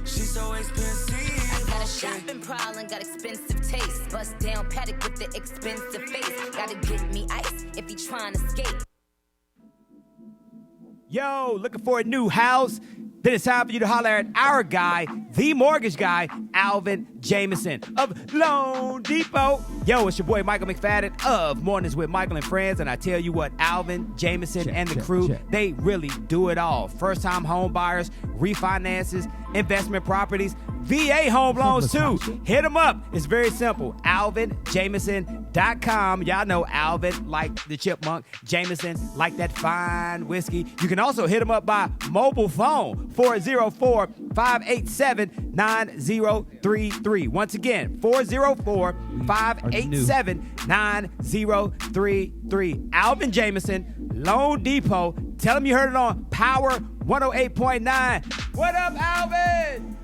She's so expensive. I got a shopping problem, got expensive taste. Bust down paddock with the expensive face. Gotta get me ice if he trying to skate. Yo, looking for a new house? Then it's time for you to holler at our guy, the mortgage guy, Alvin Jameson of Loan Depot. Yo, it's your boy Michael McFadden of Mornings with Michael and Friends, and I tell you what, Alvin Jameson and the crew, they really do it all. First-time home buyers, refinances, investment properties, VA home loans too. Hit them up. It's very simple. AlvinJameson.com. Y'all know Alvin like the chipmunk, Jameson like that fine whiskey. You can also hit them up by mobile phone, 404-587-9033. Once again, 404-587-9033. Alvin Jameson, Loan Depot. Tell them you heard it on Power 108.9. What up, Alvin?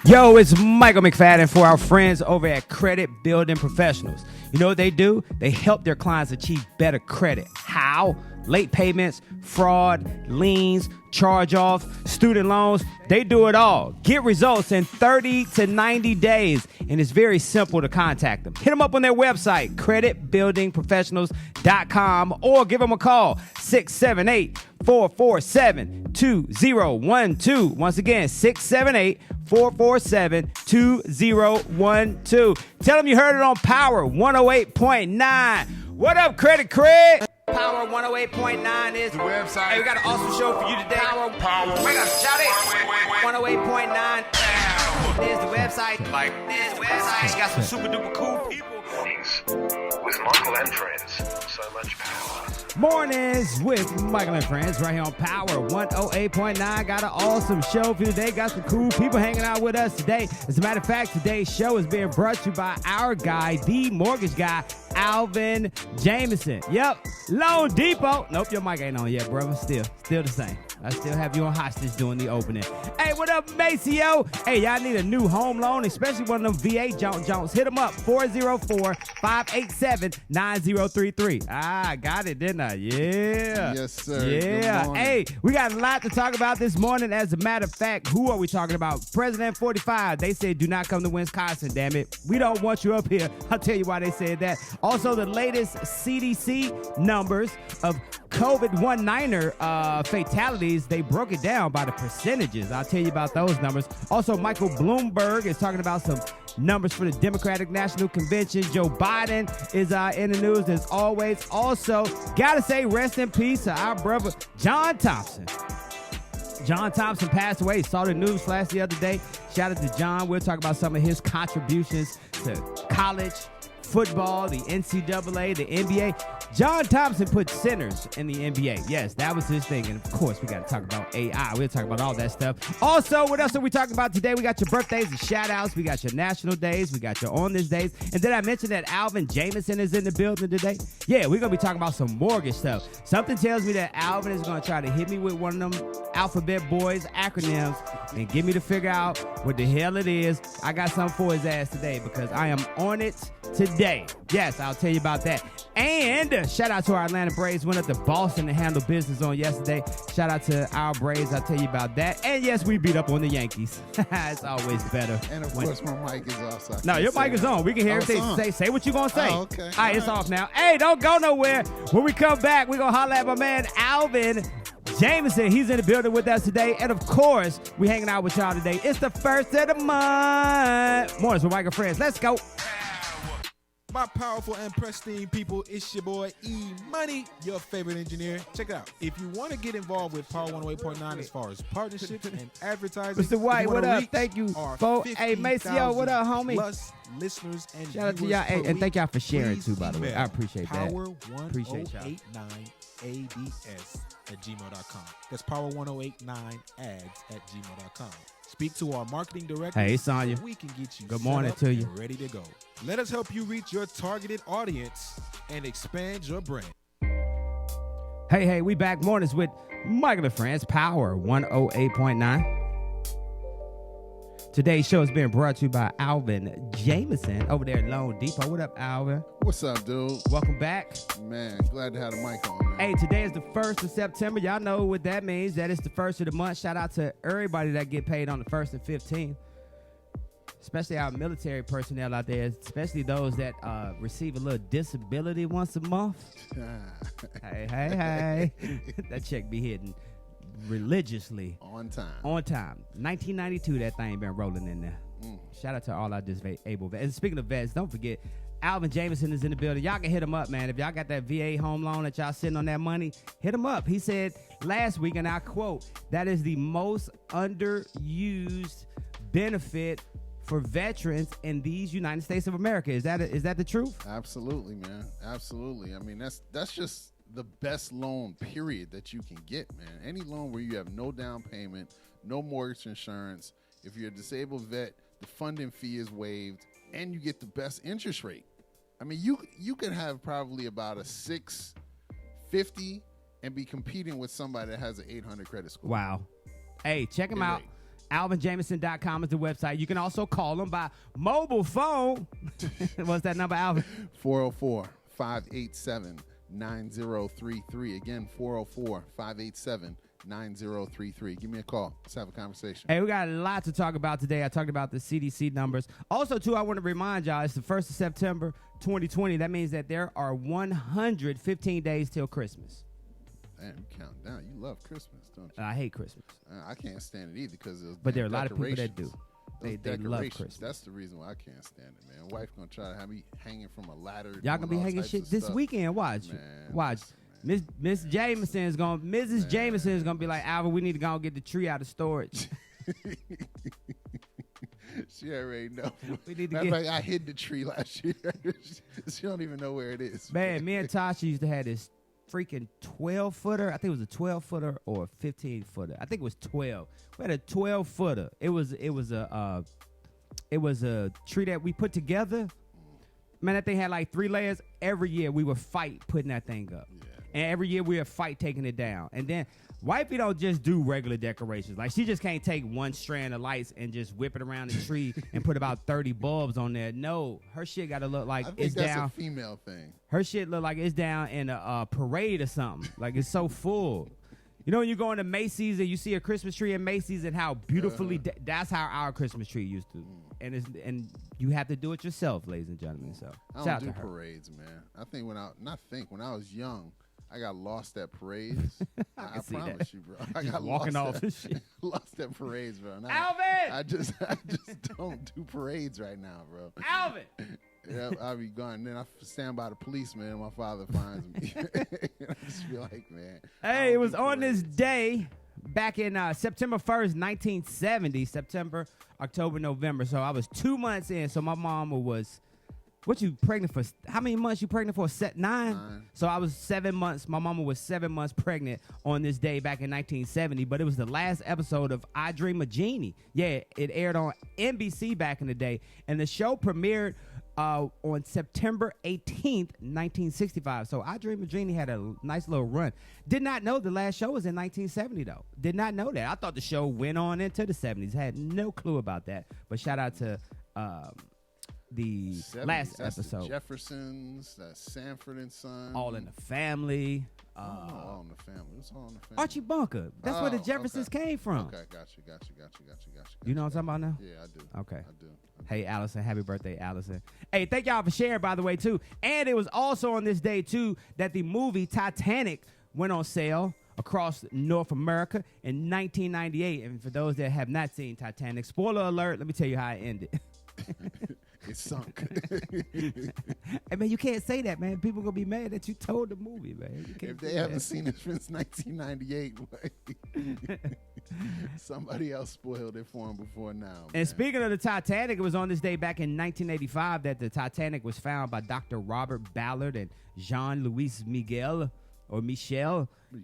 Yo, it's Michael McFadden for our friends over at Credit Building Professionals. You know what they do? They help their clients achieve better credit. How? Late payments, fraud, liens, charge-offs, student loans. They do it all. Get results in 30 to 90 days, and it's very simple to contact them. Hit them up on their website, creditbuildingprofessionals.com, or give them a call, 678-447-2012. Once again, 678-447-2012. Tell them you heard it on Power 108.9. What up, Credit Cred? Power 108.9 is the website. Hey, we got an awesome show for you today. Power. Wait up, shout it. 108.9 is the website. There's the website. She got some super duper cool people. Mornings with Michael and Friends. So much power. Mornings with Michael and Friends right here on Power 108.9. Got an awesome show for you today. Got some cool people hanging out with us today. As a matter of fact, today's show is being brought to you by our guy, the mortgage guy, Alvin Jameson. Yep, Loan Depot. Nope, your mic ain't on yet, brother. Still the same. I still have you on hostage doing the opening. Hey, what up, Maceo? Hey, y'all need a new home loan, especially one of them VA Jones. Hit them up, 404-587-9033. Ah, got it, didn't I? Yeah. Yes, sir. Yeah. Hey, we got a lot to talk about this morning. As a matter of fact, who are we talking about? President 45. They said, do not come to Wisconsin, damn it. We don't want you up here. I'll tell you why they said that. Also, the latest CDC numbers of COVID-19 fatalities, they broke it down by the percentages. I'll tell you about those numbers. Also, Michael Bloomberg is talking about some numbers for the Democratic National Convention. Joe Biden is in the news as always. Also, gotta say rest in peace to our brother John Thompson. John Thompson passed away. Saw the news flash the other day. Shout out to John. We'll talk about some of his contributions to college football, the NCAA, the NBA. John Thompson put centers in the NBA. Yes, that was his thing. And of course, we got to talk about AI. We'll talk about all that stuff. Also, what else are we talking about today? We got your birthdays and shout outs. We got your national days. We got your on this days. And did I mention that Alvin Jameson is in the building today? Yeah, we're going to be talking about some mortgage stuff. Something tells me that Alvin is going to try to hit me with one of them alphabet boys acronyms and get me to figure out what the hell it is. I got something for his ass today because I am on it today. Yes, I'll tell you about that. And shout out to our Atlanta Braves. Went up to Boston to handle business on yesterday. Shout out to our Braves. I'll tell you about that. And yes, we beat up on the Yankees. It's always better. And of course, my mic is off. So no, your mic is on. We can hear everything. Say what you going to say. Oh, okay. All right, it's off now. Hey, don't go nowhere. When we come back, we're going to holler at my man, Alvin Jameson. He's in the building with us today. And of course, we hanging out with y'all today. It's the first of the month. Mornings with Michael Friends. Let's go. My powerful and pristine people, it's your boy E-Money, your favorite engineer. Check it out. If you want to get involved with Power 108.9 as far as partnerships and advertising, Mr. White, what up? Thank you, folks. Hey, Maceo, what up, homie? Plus listeners and shout out to y'all. Hey, and thank y'all for sharing too, by the way. I appreciate that. Power 1089ads@gmail.com. That's Power 1089ads@gmail.com. Speak to our marketing director. Hey, Sonya. So we can get you good morning to you. Ready to go. Let us help you reach your targeted audience and expand your brand. Hey, we back mornings with Michael and Friends, Power 108.9. Today's show is being brought to you by Alvin Jameson over there at Lone Depot. What up, Alvin? What's up, dude? Welcome back. Man, glad to have the mic on, man. Hey, today is the 1st of September. Y'all know what that means. That is the 1st of the month. Shout out to everybody that get paid on the 1st and 15th. Especially our military personnel out there, especially those that receive a little disability once a month. Hey. That check be hitting religiously. On time. 1992, that thing been rolling in there. Shout out to all our disabled vets. And speaking of vets, don't forget, Alvin Jameson is in the building. Y'all can hit him up, man. If y'all got that VA home loan that y'all sitting on that money, hit him up. He said last week, and I quote, that is the most underused benefit for veterans in these United States of America. Is that the truth? Absolutely, man. Absolutely. I mean, that's just the best loan, period, that you can get, man. Any loan where you have no down payment, no mortgage insurance. If you're a disabled vet, the funding fee is waived, and you get the best interest rate. I mean, you could have probably about a 650 and be competing with somebody that has an 800 credit score. Wow. Hey, check him out. AlvinJameson.com is the website. You can also call him by mobile phone. What's that number, Alvin? 404-587-9033. Again, 404-587-9033. Give me a call. Let's have a conversation. Hey, we got a lot to talk about today. I talked about the CDC numbers. Also, too, I want to remind y'all, it's the 1st of September, 2020. That means that there are 115 days till Christmas. Damn, you counting down. You love Christmas, don't you? I hate Christmas. I can't stand it either because but there are a lot of people that do. They love Christmas. That's the reason why I can't stand it, man. Wife gonna try to have me hanging from a ladder. Y'all gonna be hanging shit this weekend. Watch. Mrs. Jameson is gonna be like, Alvin, we need to go and get the tree out of storage. She already know. We need to Matter of fact, I hid the tree last year. She don't even know where it is. Man, me and Tasha used to have this freaking 12-footer. I think it was a 12-footer or a 15-footer. I think it was 12. We had a 12-footer. It was a tree that we put together. Man, that thing had like 3 layers. Every year we would fight putting that thing up. Yeah. And every year we would fight taking it down. And then wifey don't just do regular decorations. Like, she just can't take one strand of lights and just whip it around the tree and put about 30 bulbs on there. No, her shit got to look like it's down. That's a female thing. Her shit look like it's down in a parade or something. Like, it's so full. You know when you go into Macy's and you see a Christmas tree in Macy's and how beautifully that's how our Christmas tree used to. And you have to do it yourself, ladies and gentlemen. So I don't do parades, man. I think when I was young, I got lost at parades. I promise you, bro. I got walking off this shit. Lost at parades, bro. Alvin! I just don't do parades right now, bro. Alvin! Yeah, I'll be gone. And then I stand by the policeman and my father finds me. I just be like, man. Hey, it was on this day back in September 1st, 1970. September, October, November. So I was 2 months in. So my mama was... What you pregnant for? How many months you pregnant for? 9? So I was 7 months. My mama was 7 months pregnant on this day back in 1970. But it was the last episode of I Dream of Jeannie. Yeah, it aired on NBC back in the day. And the show premiered on September 18th, 1965. So I Dream of Jeannie had a nice little run. Did not know the last show was in 1970, though. Did not know that. I thought the show went on into the 70s. Had no clue about that. But shout out to... the 70s, last episode. The Jeffersons, Sanford and Son. All in the Family. All in the Family. What's All in the Family? Archie Bunker. That's where the Jeffersons came from. Okay, got you. You know what I'm talking about now? Yeah, I do. Okay. I do. Hey, Allison. Happy birthday, Allison. Hey, thank y'all for sharing, by the way, too. And it was also on this day, too, that the movie Titanic went on sale across North America in 1998. And for those that have not seen Titanic, spoiler alert, let me tell you how it ended. It sunk. Hey, man, you can't say that, man. People going to be mad that you told the movie, man. If they haven't seen it since 1998, somebody else spoiled it for them before now. Man. And speaking of the Titanic, it was on this day back in 1985 that the Titanic was found by Dr. Robert Ballard and Jean-Louis Michel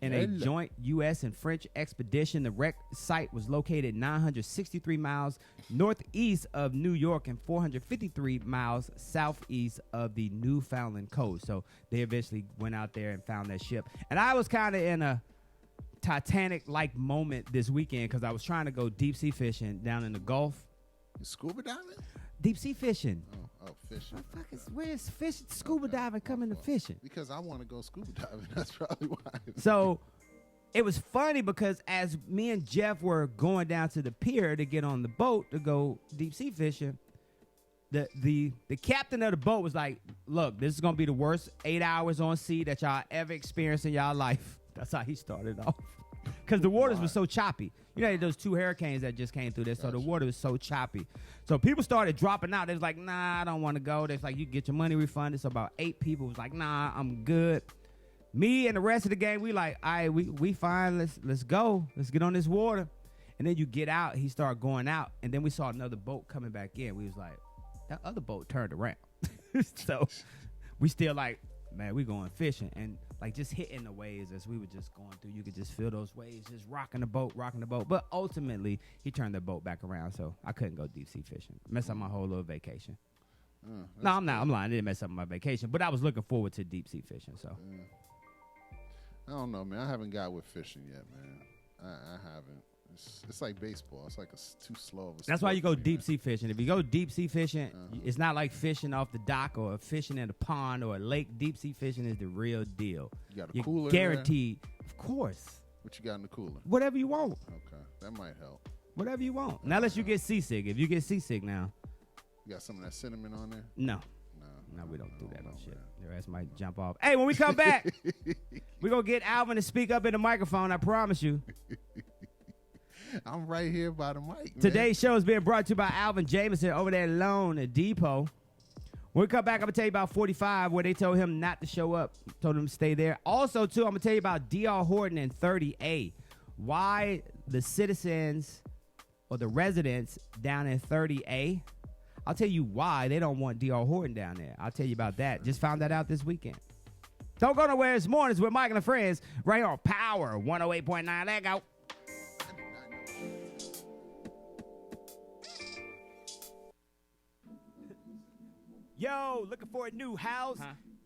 in a joint U.S. and French expedition. The wreck site was located 963 miles northeast of New York and 453 miles southeast of the Newfoundland coast. So they eventually went out there and found that ship. And I was kind of in a Titanic-like moment this weekend because I was trying to go deep-sea fishing down in the Gulf. You scuba diving? Deep sea fishing. Oh, fishing. Where's fishing? Scuba diving coming to fishing? Because I want to go scuba diving. That's probably why. So it was funny because as me and Jeff were going down to the pier to get on the boat to go deep sea fishing, the captain of the boat was like, look, this is going to be the worst 8 hours on sea that y'all ever experienced in y'all life. That's how he started off. Because the waters was so choppy. You know, those 2 hurricanes that just came through there, so the water was so choppy. So people started dropping out. They was like, nah, I don't want to go. They was like, you get your money refunded. So about 8 people was like, nah, I'm good. Me and the rest of the gang, we like, all right, we fine. Let's go. Let's get on this water. And then you get out. He started going out. And then we saw another boat coming back in. We was like, that other boat turned around. So we still like, man, we going fishing. And like just hitting the waves as we were just going through. You could just feel those waves just rocking the boat. But ultimately, he turned the boat back around. So I couldn't go deep sea fishing. Mess up my whole little vacation. No, I'm not. I'm lying. It didn't mess up my vacation. But I was looking forward to deep sea fishing. So. I don't know, man. I haven't got with fishing yet, man. I haven't. It's like baseball. It's like too slow of a That's why sport you go for me, deep man. sea fishing. If you go deep sea fishing, it's not like fishing off the dock or fishing in a pond or a lake. Deep sea fishing is the real deal. You got a You're cooler guaranteed. Of course. What you got in the cooler? Whatever you want. Okay, that might help. Whatever you want. Now, unless you get seasick. If you get seasick now, You got some of that cinnamon on there? no. No, No, we don't do that on no, shit. man. Your ass might jump off. Hey, when we come back, we're going to get Alvin to speak up in the microphone. I promise you. I'm right here by the mic, man. Today's show is being brought to you by Alvin Jameson over there at Lone Depot. When we come back, I'm going to tell you about 45, where they told him not to show up, told him to stay there. Also, too, I'm going to tell you about D.R. Horton and 30A, why the citizens or the residents down in 30A, I'll tell you why they don't want D.R. Horton down there. I'll tell you about that. Just found that out this weekend. Don't go nowhere. It's Mornings with Michael and Friends right here on Power 108.9. Let go. Yo, looking for a new house?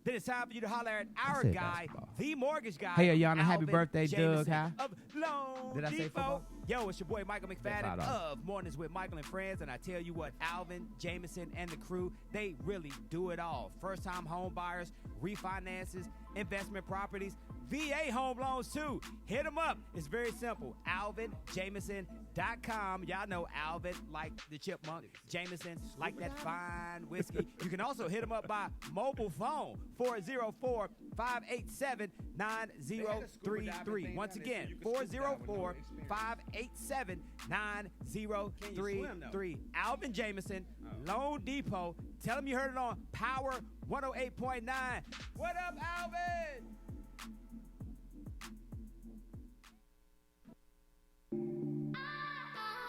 Then it's time for you to holler at our said guy, basketball. the mortgage guy. Hey, Ayana, happy Alvin birthday, Doug, Jameson huh? Of Lone Did I say Depot. football? Yo, it's your boy Michael McFadden $5. of Mornings with Michael and Friends, and I tell you what, Alvin Jameson and the crew, they really do it all. First-time home buyers, refinances, investment properties, VA home loans too. Hit them up. It's very simple. AlvinJameson.com. Y'all know Alvin like the chipmunk. Jameson like that fine whiskey. You can also hit them up by mobile phone, 404-587-9033. Once again, 404-587-9033. Alvin Jameson, Lone Depot. Tell them you heard it on Power 108.9. What up, Alvin?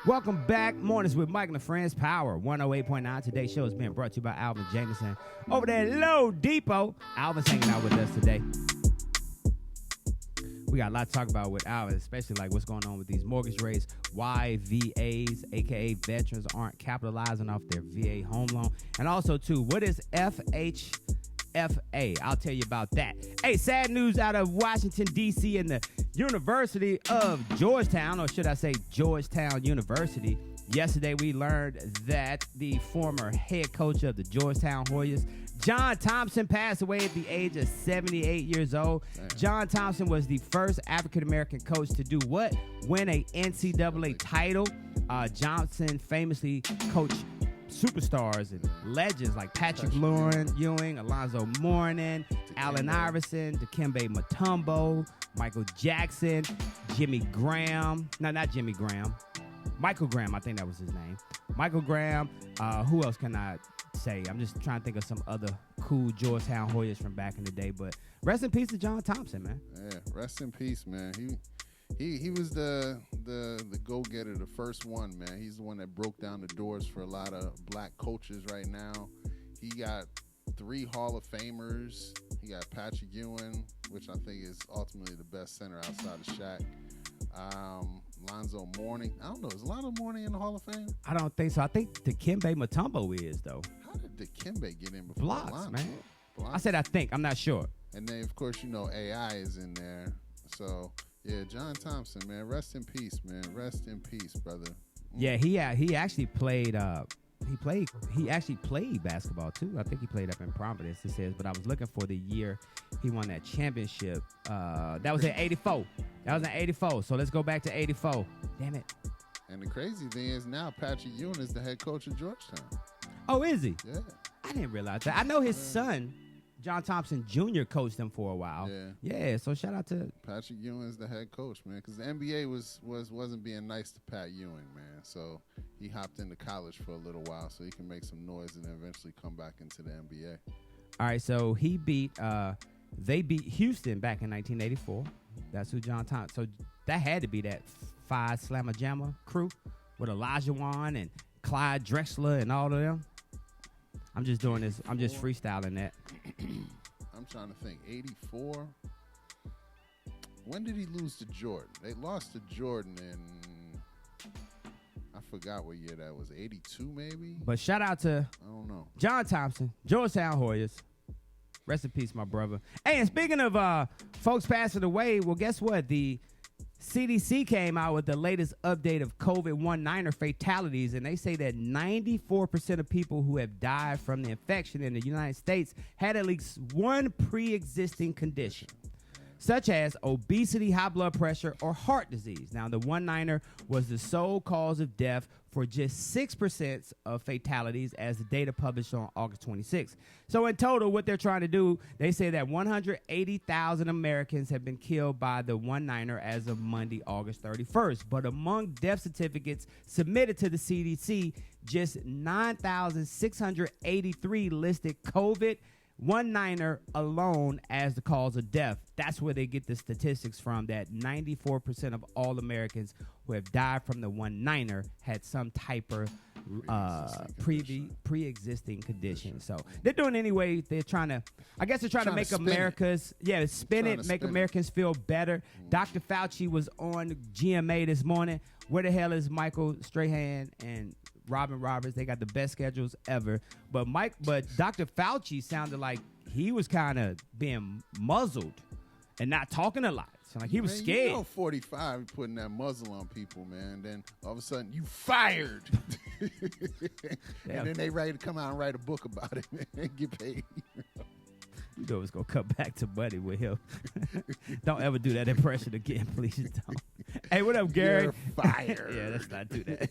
Welcome back. Mornings with Mike and the Friends, Power 108.9. Today's show is being brought to you by Alvin Jameson over there at Lone Depot. Alvin's hanging out with us today. We got a lot to talk about with Alvin, especially like what's going on with these mortgage rates, why VAs, aka veterans, aren't capitalizing off their VA home loan, and also, too, what is FHFA? I'll tell you about that. Hey, sad news out of Washington, D.C. and the University of Georgetown, or should I say Georgetown University. Yesterday, we learned that the former head coach of the Georgetown Hoyas, John Thompson, passed away at the age of 78 years old. John Thompson was the first African-American coach to do what? Win a NCAA title. Johnson famously coached superstars and legends like Patrick Ewing, Alonzo Mourning, Allen Iverson, Dikembe Mutombo, Michael Jackson, Jimmy Graham. No, not Jimmy Graham. Michael Graham, I think that was his name. Michael Graham. Who else can I say? I'm just trying to think of some other cool Georgetown Hoyas from back in the day. But rest in peace to John Thompson, man. Yeah, rest in peace, man. He was the go-getter, the first one, man. He's the one that broke down the doors for a lot of black coaches right now. He got 3 Hall of Famers. He got Patrick Ewing, which I think is ultimately the best center outside of Shaq. Lonzo Mourning. I don't know. Is Lonzo Mourning in the Hall of Fame? I don't think so. I think Dikembe Mutombo is, though. How did Dikembe get in before Blocks, Lonzo? man. Blocks. I said I think. I'm not sure. And then, of course, AI is in there. So, yeah, John Thompson, man. Rest in peace, man. Rest in peace, brother. Yeah, he actually played. He actually played basketball too. I think he played up in Providence. It says, but I was looking for the year he won that championship. That was in '84. So let's go back to '84. Damn it. And the crazy thing is now Patrick Ewing is the head coach of Georgetown. Oh, is he? Yeah. I didn't realize that. I know his son, John Thompson Jr., coached him for a while. Yeah. So shout out to Patrick Ewing is the head coach, man, because the NBA wasn't being nice to Pat Ewing, man. So he hopped into college for a little while so he can make some noise and then eventually come back into the NBA. All right, so they beat Houston back in 1984. That's who John Thompson. So that had to be that Phi Slamma Jamma crew with Elijah Wan and Clyde Drexler and all of them. I'm just doing this. I'm just freestyling that. I'm trying to think. 84. When did he lose to Jordan? They lost to Jordan in, I forgot what year that was. 82 maybe? But shout out to I don't know. John Thompson, Georgetown Hoyas. Rest in peace, my brother. Hey, and speaking of folks passing away, well, guess what? The CDC came out with the latest update of COVID-19 fatalities, and they say that 94% of people who have died from the infection in the United States had at least one pre-existing condition, such as obesity, high blood pressure, or heart disease. Now, the 19er was the sole cause of death for just 6% of fatalities as the data published on August 26th. So in total, what they're trying to do, they say that 180,000 Americans have been killed by the 19er as of Monday, August 31st. But among death certificates submitted to the CDC, just 9,683 listed COVID-19er alone as the cause of death. That's where they get the statistics from, that 94% of all Americans who have died from the 19er had some type of pre-existing condition. So they're doing it anyway. They're trying to, I guess they're trying to make America's, make Americans feel better. Dr. Fauci was on GMA this morning. Where the hell is Michael Strahan and Robin Roberts? They got the best schedules ever. But Dr. Fauci sounded like he was kind of being muzzled and not talking a lot. So like he was scared. You know, 45 putting that muzzle on people, man. Then all of a sudden you fired. And then they ready to come out and write a book about it, man, and get paid. You know it's gonna come back to money with him. Don't ever do that impression again, please don't. Hey, what up, Gary? You're fired. Yeah, let's not do that.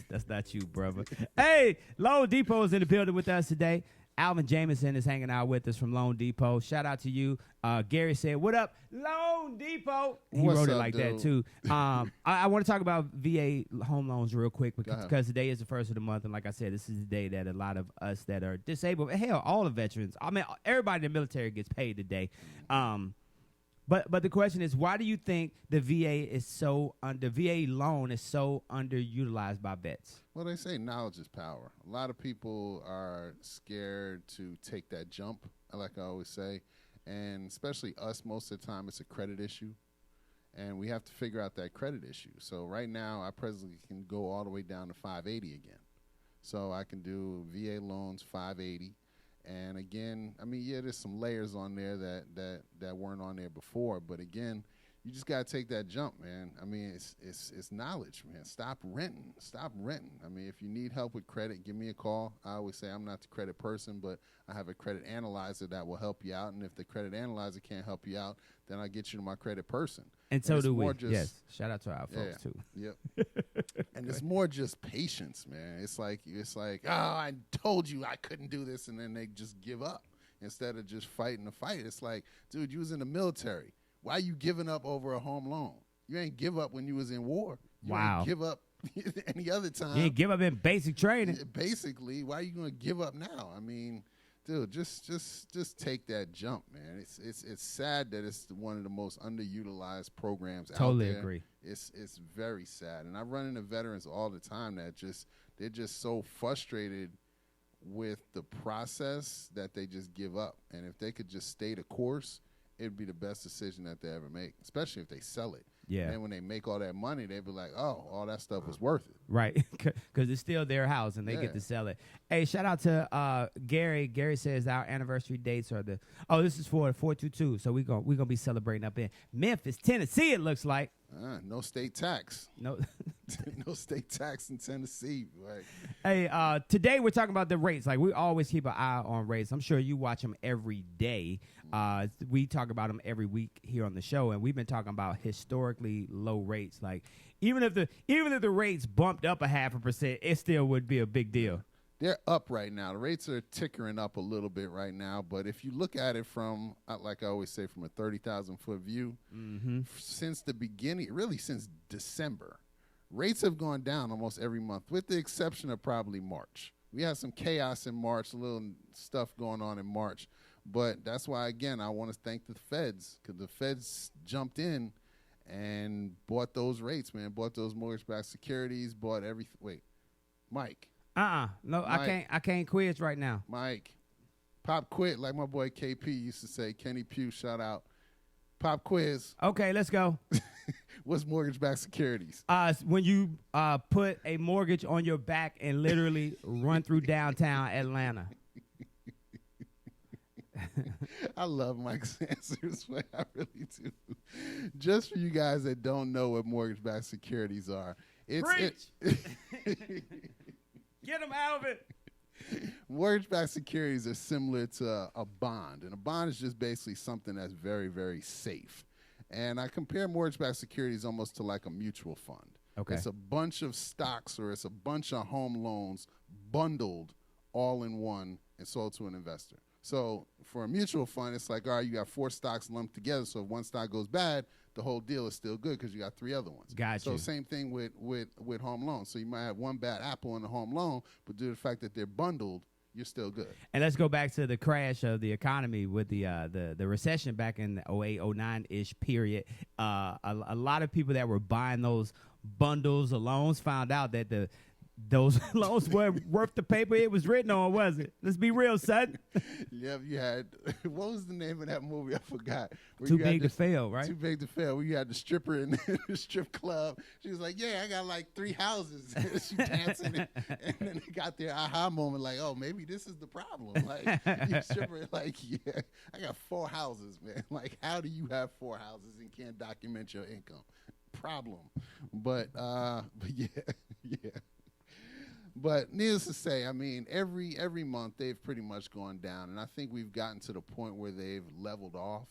That's not you, brother. Hey, Lone Depot is in the building with us today. Alvin Jameson is hanging out with us from Lone Depot. Shout out to you. Gary said, "What up, Lone Depot?" He wrote it like that too. I want to talk about VA home loans real quick because today is the first of the month, and like I said, this is the day that a lot of us that are disabled, hell, all the veterans. I mean, everybody in the military gets paid today. But the question is, why do you think the VA loan is so underutilized by vets? Well, they say knowledge is power. A lot of people are scared to take that jump, like I always say, and especially us, most of the time it's a credit issue, and we have to figure out that credit issue. So right now, I presently can go all the way down to 580 again. So I can do VA loans 580. And again, I mean, yeah, there's some layers on there that weren't on there before, but again, you just gotta take that jump, man. I mean, it's knowledge, man. Stop renting. I mean, if you need help with credit, give me a call. I always say I'm not the credit person, but I have a credit analyzer that will help you out. And if the credit analyzer can't help you out, then I'll get you to my credit person. And so do we. Yes. Shout out to our folks too. Yep. And it's more just patience, man. It's like, oh, I told you I couldn't do this, and then they just give up instead of just fighting the fight. It's like, dude, you was in the military. Why are you giving up over a home loan? You ain't give up when you was in war. You ain't give up any other time. You ain't give up in basic training. Basically, why are you going to give up now? I mean, dude, just take that jump, man. It's sad that it's one of the most underutilized programs out there. Totally agree. It's very sad, and I run into veterans all the time that they're just so frustrated with the process that they just give up. And if they could just stay the course, it'd be the best decision that they ever make, especially if they sell it. Yeah. And then when they make all that money, they'd be like, oh, all that stuff was worth it. Right, because it's still their house, and they get to sell it. Hey, shout out to Gary. Gary says our anniversary dates are this is for 422, so we're gonna be celebrating up in Memphis, Tennessee, it looks like. No state tax. No. No state tax in Tennessee. Like, Hey, today we're talking about the rates. Like, we always keep an eye on rates. I'm sure you watch them every day. We talk about them every week here on the show, and we've been talking about historically low rates. Like, even if the rates bumped up 0.5%, it still would be a big deal. they're up right now. The rates are tickering up a little bit right now. But if you look at it from, like I always say, from a 30,000-foot view, since the beginning, really since December, rates have gone down almost every month, with the exception of probably March. We had some chaos in March, a little stuff going on in March. But that's why, again, I want to thank the feds, because the feds jumped in and bought those rates, man, bought those mortgage-backed securities, bought everything. Wait, Mike. No, Mike. I can't quiz right now. Mike, pop quit, like my boy KP used to say. Kenny Pugh, shout out. Pop quiz. Okay, let's go. What's mortgage-backed securities? When you put a mortgage on your back and literally run through downtown Atlanta. I love Mike's answers, man. I really do. Just for you guys that don't know what mortgage-backed securities are, Get them out of it. mortgage-backed securities are similar to a bond, and a bond is just basically something that's very, very safe. And I compare mortgage-backed securities almost to like a mutual fund. Okay. It's a bunch of stocks or it's a bunch of home loans bundled all in one and sold to an investor. So for a mutual fund, it's like, all right, you got 4 stocks lumped together, so if one stock goes bad, the whole deal is still good because you got 3 other ones. Gotcha. So same thing with home loans. So you might have one bad apple in the home loan, but due to the fact that they're bundled, you're still good. And let's go back to the crash of the economy with the recession back in the 08, 09-ish period. A lot of people that were buying those bundles of loans found out that those loans weren't worth the paper it was written on, was it? Let's be real, son. Yeah, you had, what was the name of that movie? I forgot. Where Too you had Big to Fail, right? Too Big to Fail. Where you had the stripper in the strip club. She was like, yeah, I got like 3 houses. She dancing. And then they got their aha moment like, oh, maybe this is the problem. Like, you stripper, like, yeah, I got 4 houses, man. Like, how do you have 4 houses and can't document your income? Problem. But yeah, yeah. But needless to say, I mean, every month they've pretty much gone down, and I think we've gotten to the point where they've leveled off.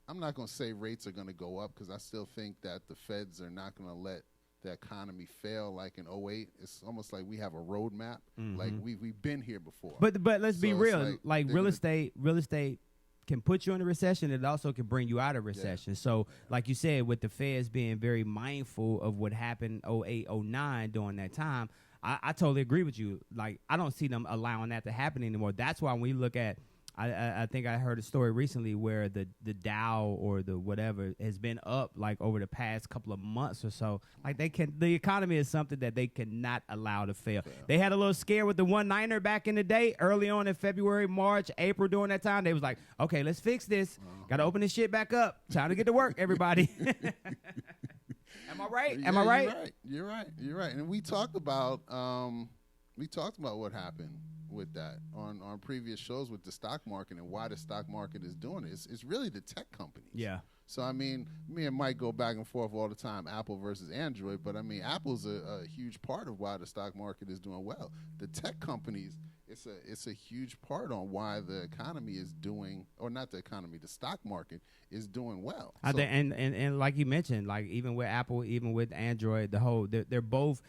I'm not going to say rates are going to go up because I still think that the feds are not going to let the economy fail like in 08. It's almost like we have a roadmap. Like we've been here before. But let's be So it's real. Like they're real gonna- estate can put you in a recession. It also can bring you out of recession. So like you said, with the feds being very mindful of what happened 08, 09 during that time, I totally agree with you. Like, I don't see them allowing that to happen anymore. That's why when we look at, I think I heard a story recently where the Dow or the whatever has been up like over the past couple of months or so. Like the economy is something that they cannot allow to fail. They had a little scare with the 1-9er back in the day, early on in February, March, April during that time. They was like, okay, let's fix this. Got to open this shit back up. Time to get to work, everybody. Am I right? Yeah, Am I right? You're right. And we talked about what happened with that on previous shows with the stock market and why the stock market is doing it. It's really the tech companies. Yeah. So I mean, me and Mike go back and forth all the time, Apple versus Android. But I mean, Apple's a huge part of why the stock market is doing well. The tech companies, it's a huge part on why the economy is doing, or not the economy, the stock market is doing well. I think, and like you mentioned, like even with Apple, even with Android, they're both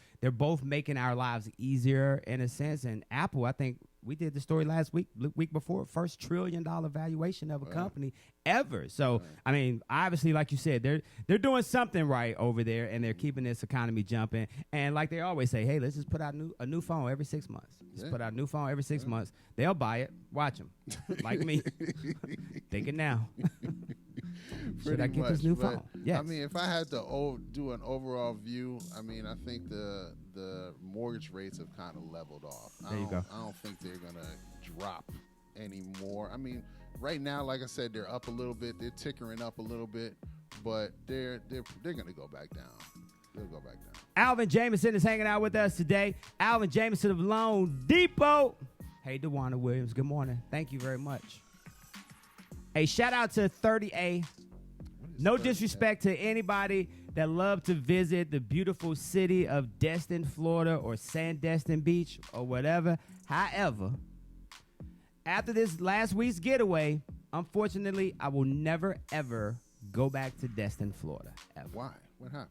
making our lives easier in a sense. And Apple, I think we did the story last week before, first $1 trillion valuation of a company ever. So I mean, obviously, like you said, they're doing something right over there, and they're keeping this economy jumping. And like they always say, hey, let's just put out a new phone every 6 months. Just put out a new phone every 6 months. They'll buy it. Watch them, like me. Thinking now. Should I get this new phone? Yes. I mean, if I had to do an overall view, I mean, I think the mortgage rates have kind of leveled off. There you go. I don't think they're gonna drop anymore. I mean, right now, like I said, they're up a little bit. They're tickering up a little bit, but they're gonna go back down. They'll go back down. Alvin Jameson is hanging out with us today. Alvin Jameson of Loan Depot. Hey, DeWanda Williams. Good morning. Thank you very much. Hey, shout out to 30A. No disrespect to anybody that love to visit the beautiful city of Destin, Florida, or Sandestin Beach, or whatever. However, after this last week's getaway, unfortunately, I will never, ever go back to Destin, Florida. Ever. Why? What happened?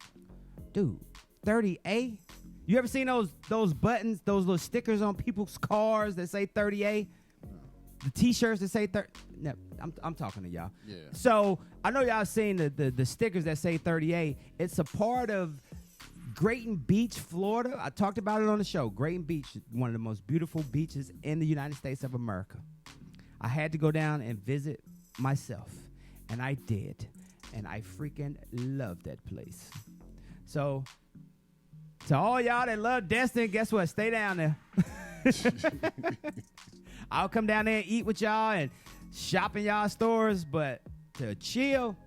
Dude, 30A? You ever seen those buttons, those little stickers on people's cars that say 30A? The T-shirts that say 30. No, I'm talking to y'all. Yeah. So I know y'all seen the stickers that say 30A. It's a part of Grayton Beach, Florida. I talked about it on the show. Grayton Beach, one of the most beautiful beaches in the United States of America. I had to go down and visit myself, and I did, and I freaking loved that place. So to all y'all that love Destin, guess what? Stay down there. I'll come down there and eat with y'all and shop in y'all stores, but to chill,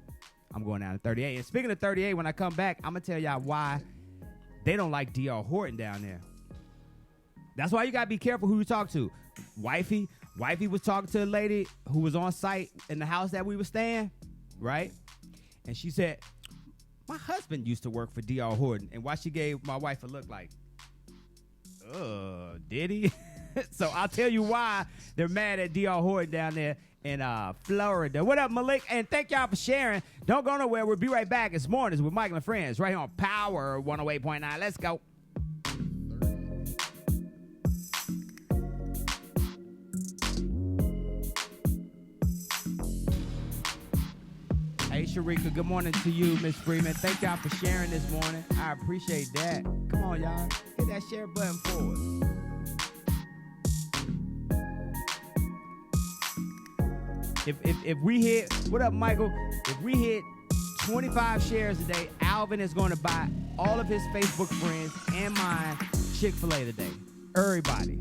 I'm going down to 38. And speaking of 38, when I come back, I'm going to tell y'all why they don't like D.R. Horton down there. That's why you got to be careful who you talk to. Wifey was talking to a lady who was on site in the house that we were staying, right? And she said, my husband used to work for D.R. Horton. And why she gave my wife a look like, did he? So I'll tell you why they're mad at D.R. Horton down there in Florida. What up, Malik? And thank y'all for sharing. Don't go nowhere. We'll be right back. It's Mornings with Michael and Friends right here on Power 108.9. Let's go. Hey, Sharika, good morning to you, Miss Freeman. Thank y'all for sharing this morning. I appreciate that. Come on, y'all. Hit that share button for us. If we hit, what up, Michael? If we hit 25 shares today, Alvin is going to buy all of his Facebook friends and mine Chick-fil-A today. Everybody.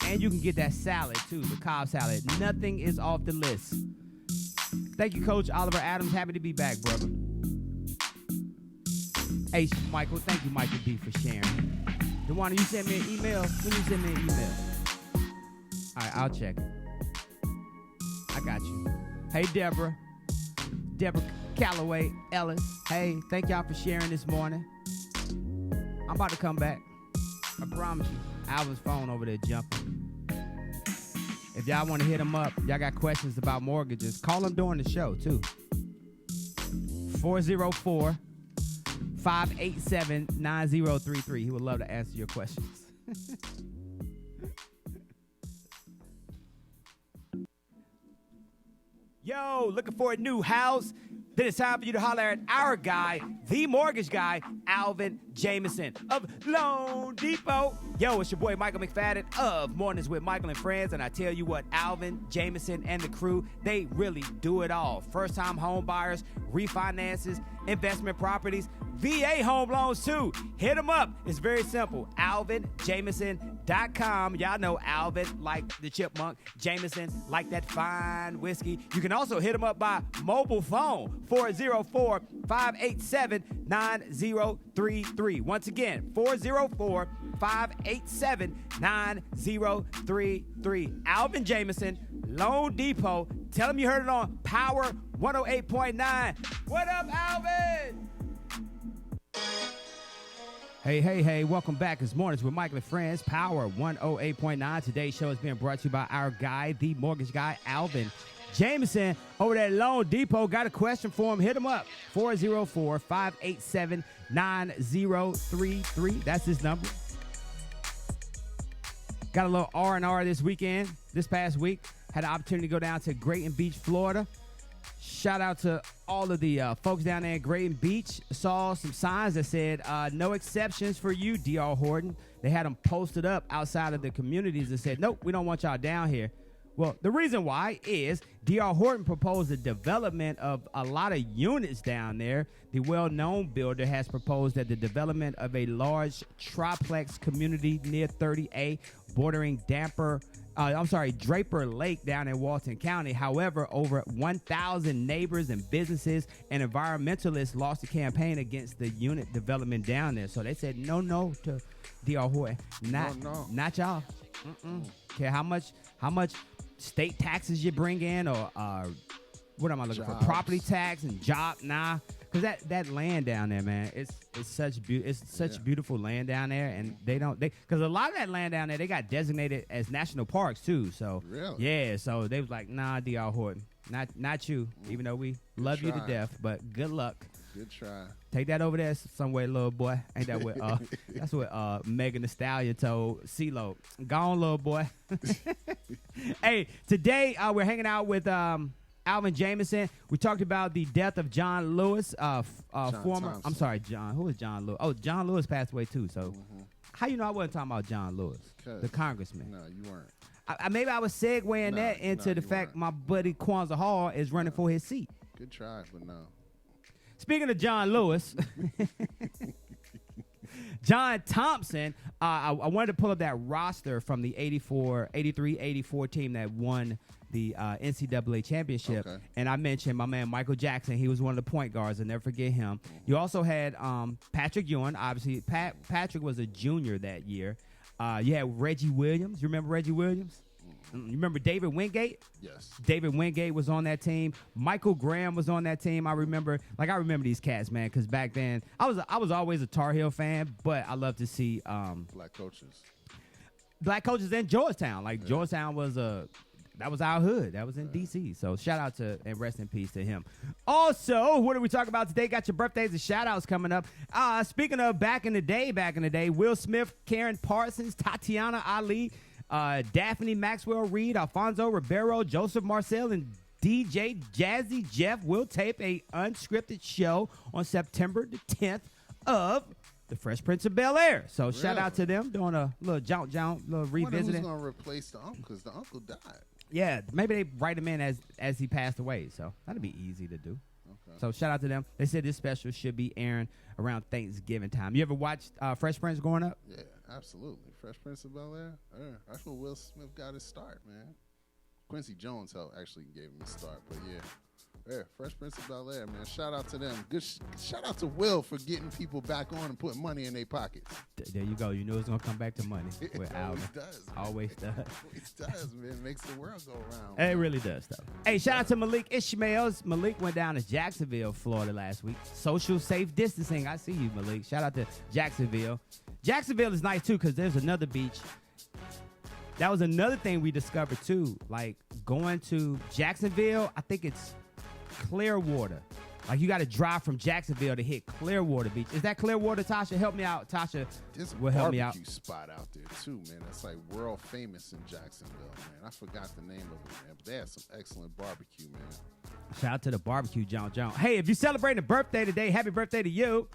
And you can get that salad, too, the Cobb salad. Nothing is off the list. Thank you, Coach Oliver Adams. Happy to be back, brother. Hey, Michael. Thank you, Michael B, for sharing. DeWanda, you sent me an email? When you send me an email? All right, I'll check it. I got you. Hey, Deborah Calloway Ellis. Hey, thank y'all for sharing this morning. I'm about to come back. I promise you. Alvin's phone over there jumping. If y'all want to hit him up, y'all got questions about mortgages, call him during the show, too. 404-587-9033. He would love to answer your questions. Yo, looking for a new house? Then it's time for you to holler at our guy, the mortgage guy, Alvin Jameson of Loan Depot. Yo, it's your boy Michael McFadden of Mornings with Michael and Friends. And I tell you what, Alvin Jameson and the crew, they really do it all. First-time home buyers, refinances, investment properties, VA home loans too. Hit them up. It's very simple. AlvinJameson.com. Y'all know Alvin like the chipmunk. Jameson like that fine whiskey. You can also hit them up by mobile phone. 404-587-9033. Once again, 404-587-9033. Alvin Jameson, Loan Depot. Tell them you heard it on Power 108.9. What up, Alvin? Hey, welcome back. It's Mornings with Michael and Friends, Power 108.9. Today's show is being brought to you by our guy, the mortgage guy, Alvin Jameson over there at Loan Depot. Got a question for him? Hit him up. 404-587-9033. That's his number. Got a little R&R this past week. Had an opportunity to go down to Grayton Beach, Florida. Shout out to all of the folks down there in Grayton Beach. Saw some signs that said, no exceptions for you, D.R. Horton. They had them posted up outside of the communities that said, nope, we don't want y'all down here. Well, the reason why is D.R. Horton proposed the development of a lot of units down there. The well-known builder has proposed that the development of a large triplex community near 30A bordering Draper Lake down in Walton County. However, over 1,000 neighbors and businesses and environmentalists lost the campaign against the unit development down there. So they said no to D.R. Horton. Not y'all. Care how much state taxes you bring in or what am I looking for? Property tax and job. Nah, because that land down there, man, it's such beautiful land down there, and because a lot of that land down there they got designated as national parks too. So Really? yeah, so they was like, nah, D.R. Horton, not you, even though we love you to try. death, but good luck. Good try. Take that over there somewhere, little boy. Ain't that what? That's what Megan Thee Stallion told CeeLo. Gone, little boy. Hey, today we're hanging out with Alvin Jameson. We talked about the death of John Lewis, former. Thompson. I'm sorry, John. Who is John Lewis? Oh, John Lewis passed away too. So, how you know I wasn't talking about John Lewis, the congressman? No, you weren't. Maybe I was segueing that into the fact my buddy Kwanzaa Hall is running for his seat. Good try, but no. Speaking of John Lewis, John Thompson, I wanted to pull up that roster from the 83-84 team that won the NCAA championship. Okay. And I mentioned my man Michael Jackson. He was one of the point guards. I'll never forget him. You also had Patrick Ewing. Obviously, Patrick was a junior that year. You had Reggie Williams. You remember Reggie Williams? You remember David Wingate? Yes. David Wingate was on that team. Michael Graham was on that team. I remember these cats, man, because back then I was always a Tar Heel fan, but I love to see Black coaches in Georgetown. Like Georgetown was that was our hood. That was in D.C. So shout out to and rest in peace to him. Also, what are we talking about today? Got your birthdays and shout outs coming up. Speaking of back in the day, Will Smith, Karen Parsons, Tatiana Ali, Daphne Maxwell Reed, Alfonso Ribeiro, Joseph Marcel, and DJ Jazzy Jeff will tape a unscripted show on September the 10th of The Fresh Prince of Bel-Air. So shout out to them doing a little jaunt, little revisiting. Who's going to replace the uncle? Because the uncle died. Yeah, maybe they write him in as he passed away. So that'd be easy to do. Okay. So shout out to them. They said this special should be airing around Thanksgiving time. You ever watched Fresh Prince growing up? Yeah, absolutely. Fresh Prince of Bel-Air. That's where Will Smith got his start, man. Quincy Jones actually gave him his start, but yeah. Yeah, Fresh Prince of Bel-Air, man. Shout out to them. Good. Shout out to Will for getting people back on and putting money in their pockets. There you go. You know it's gonna come back to money. With Always Alvin. does. Man. Always does. Always does, man. Makes the world go around. It really does, though. Hey, shout out to Malik Ishmaels. Malik went down to Jacksonville, Florida last week. Social safe distancing. I see you, Malik. Shout out to Jacksonville. Jacksonville is nice, too, because there's another beach. That was another thing we discovered, too. Like, going to Jacksonville, I think it's Clearwater. Like, you got to drive from Jacksonville to hit Clearwater Beach. Is that Clearwater, Tasha? Help me out. Tasha There's a will help me out. barbecue spot out there, too, man. That's like world famous in Jacksonville, man. I forgot the name of it, man. But they have some excellent barbecue, man. Shout out to the barbecue, John. Hey, if you're celebrating a birthday today, happy birthday to you.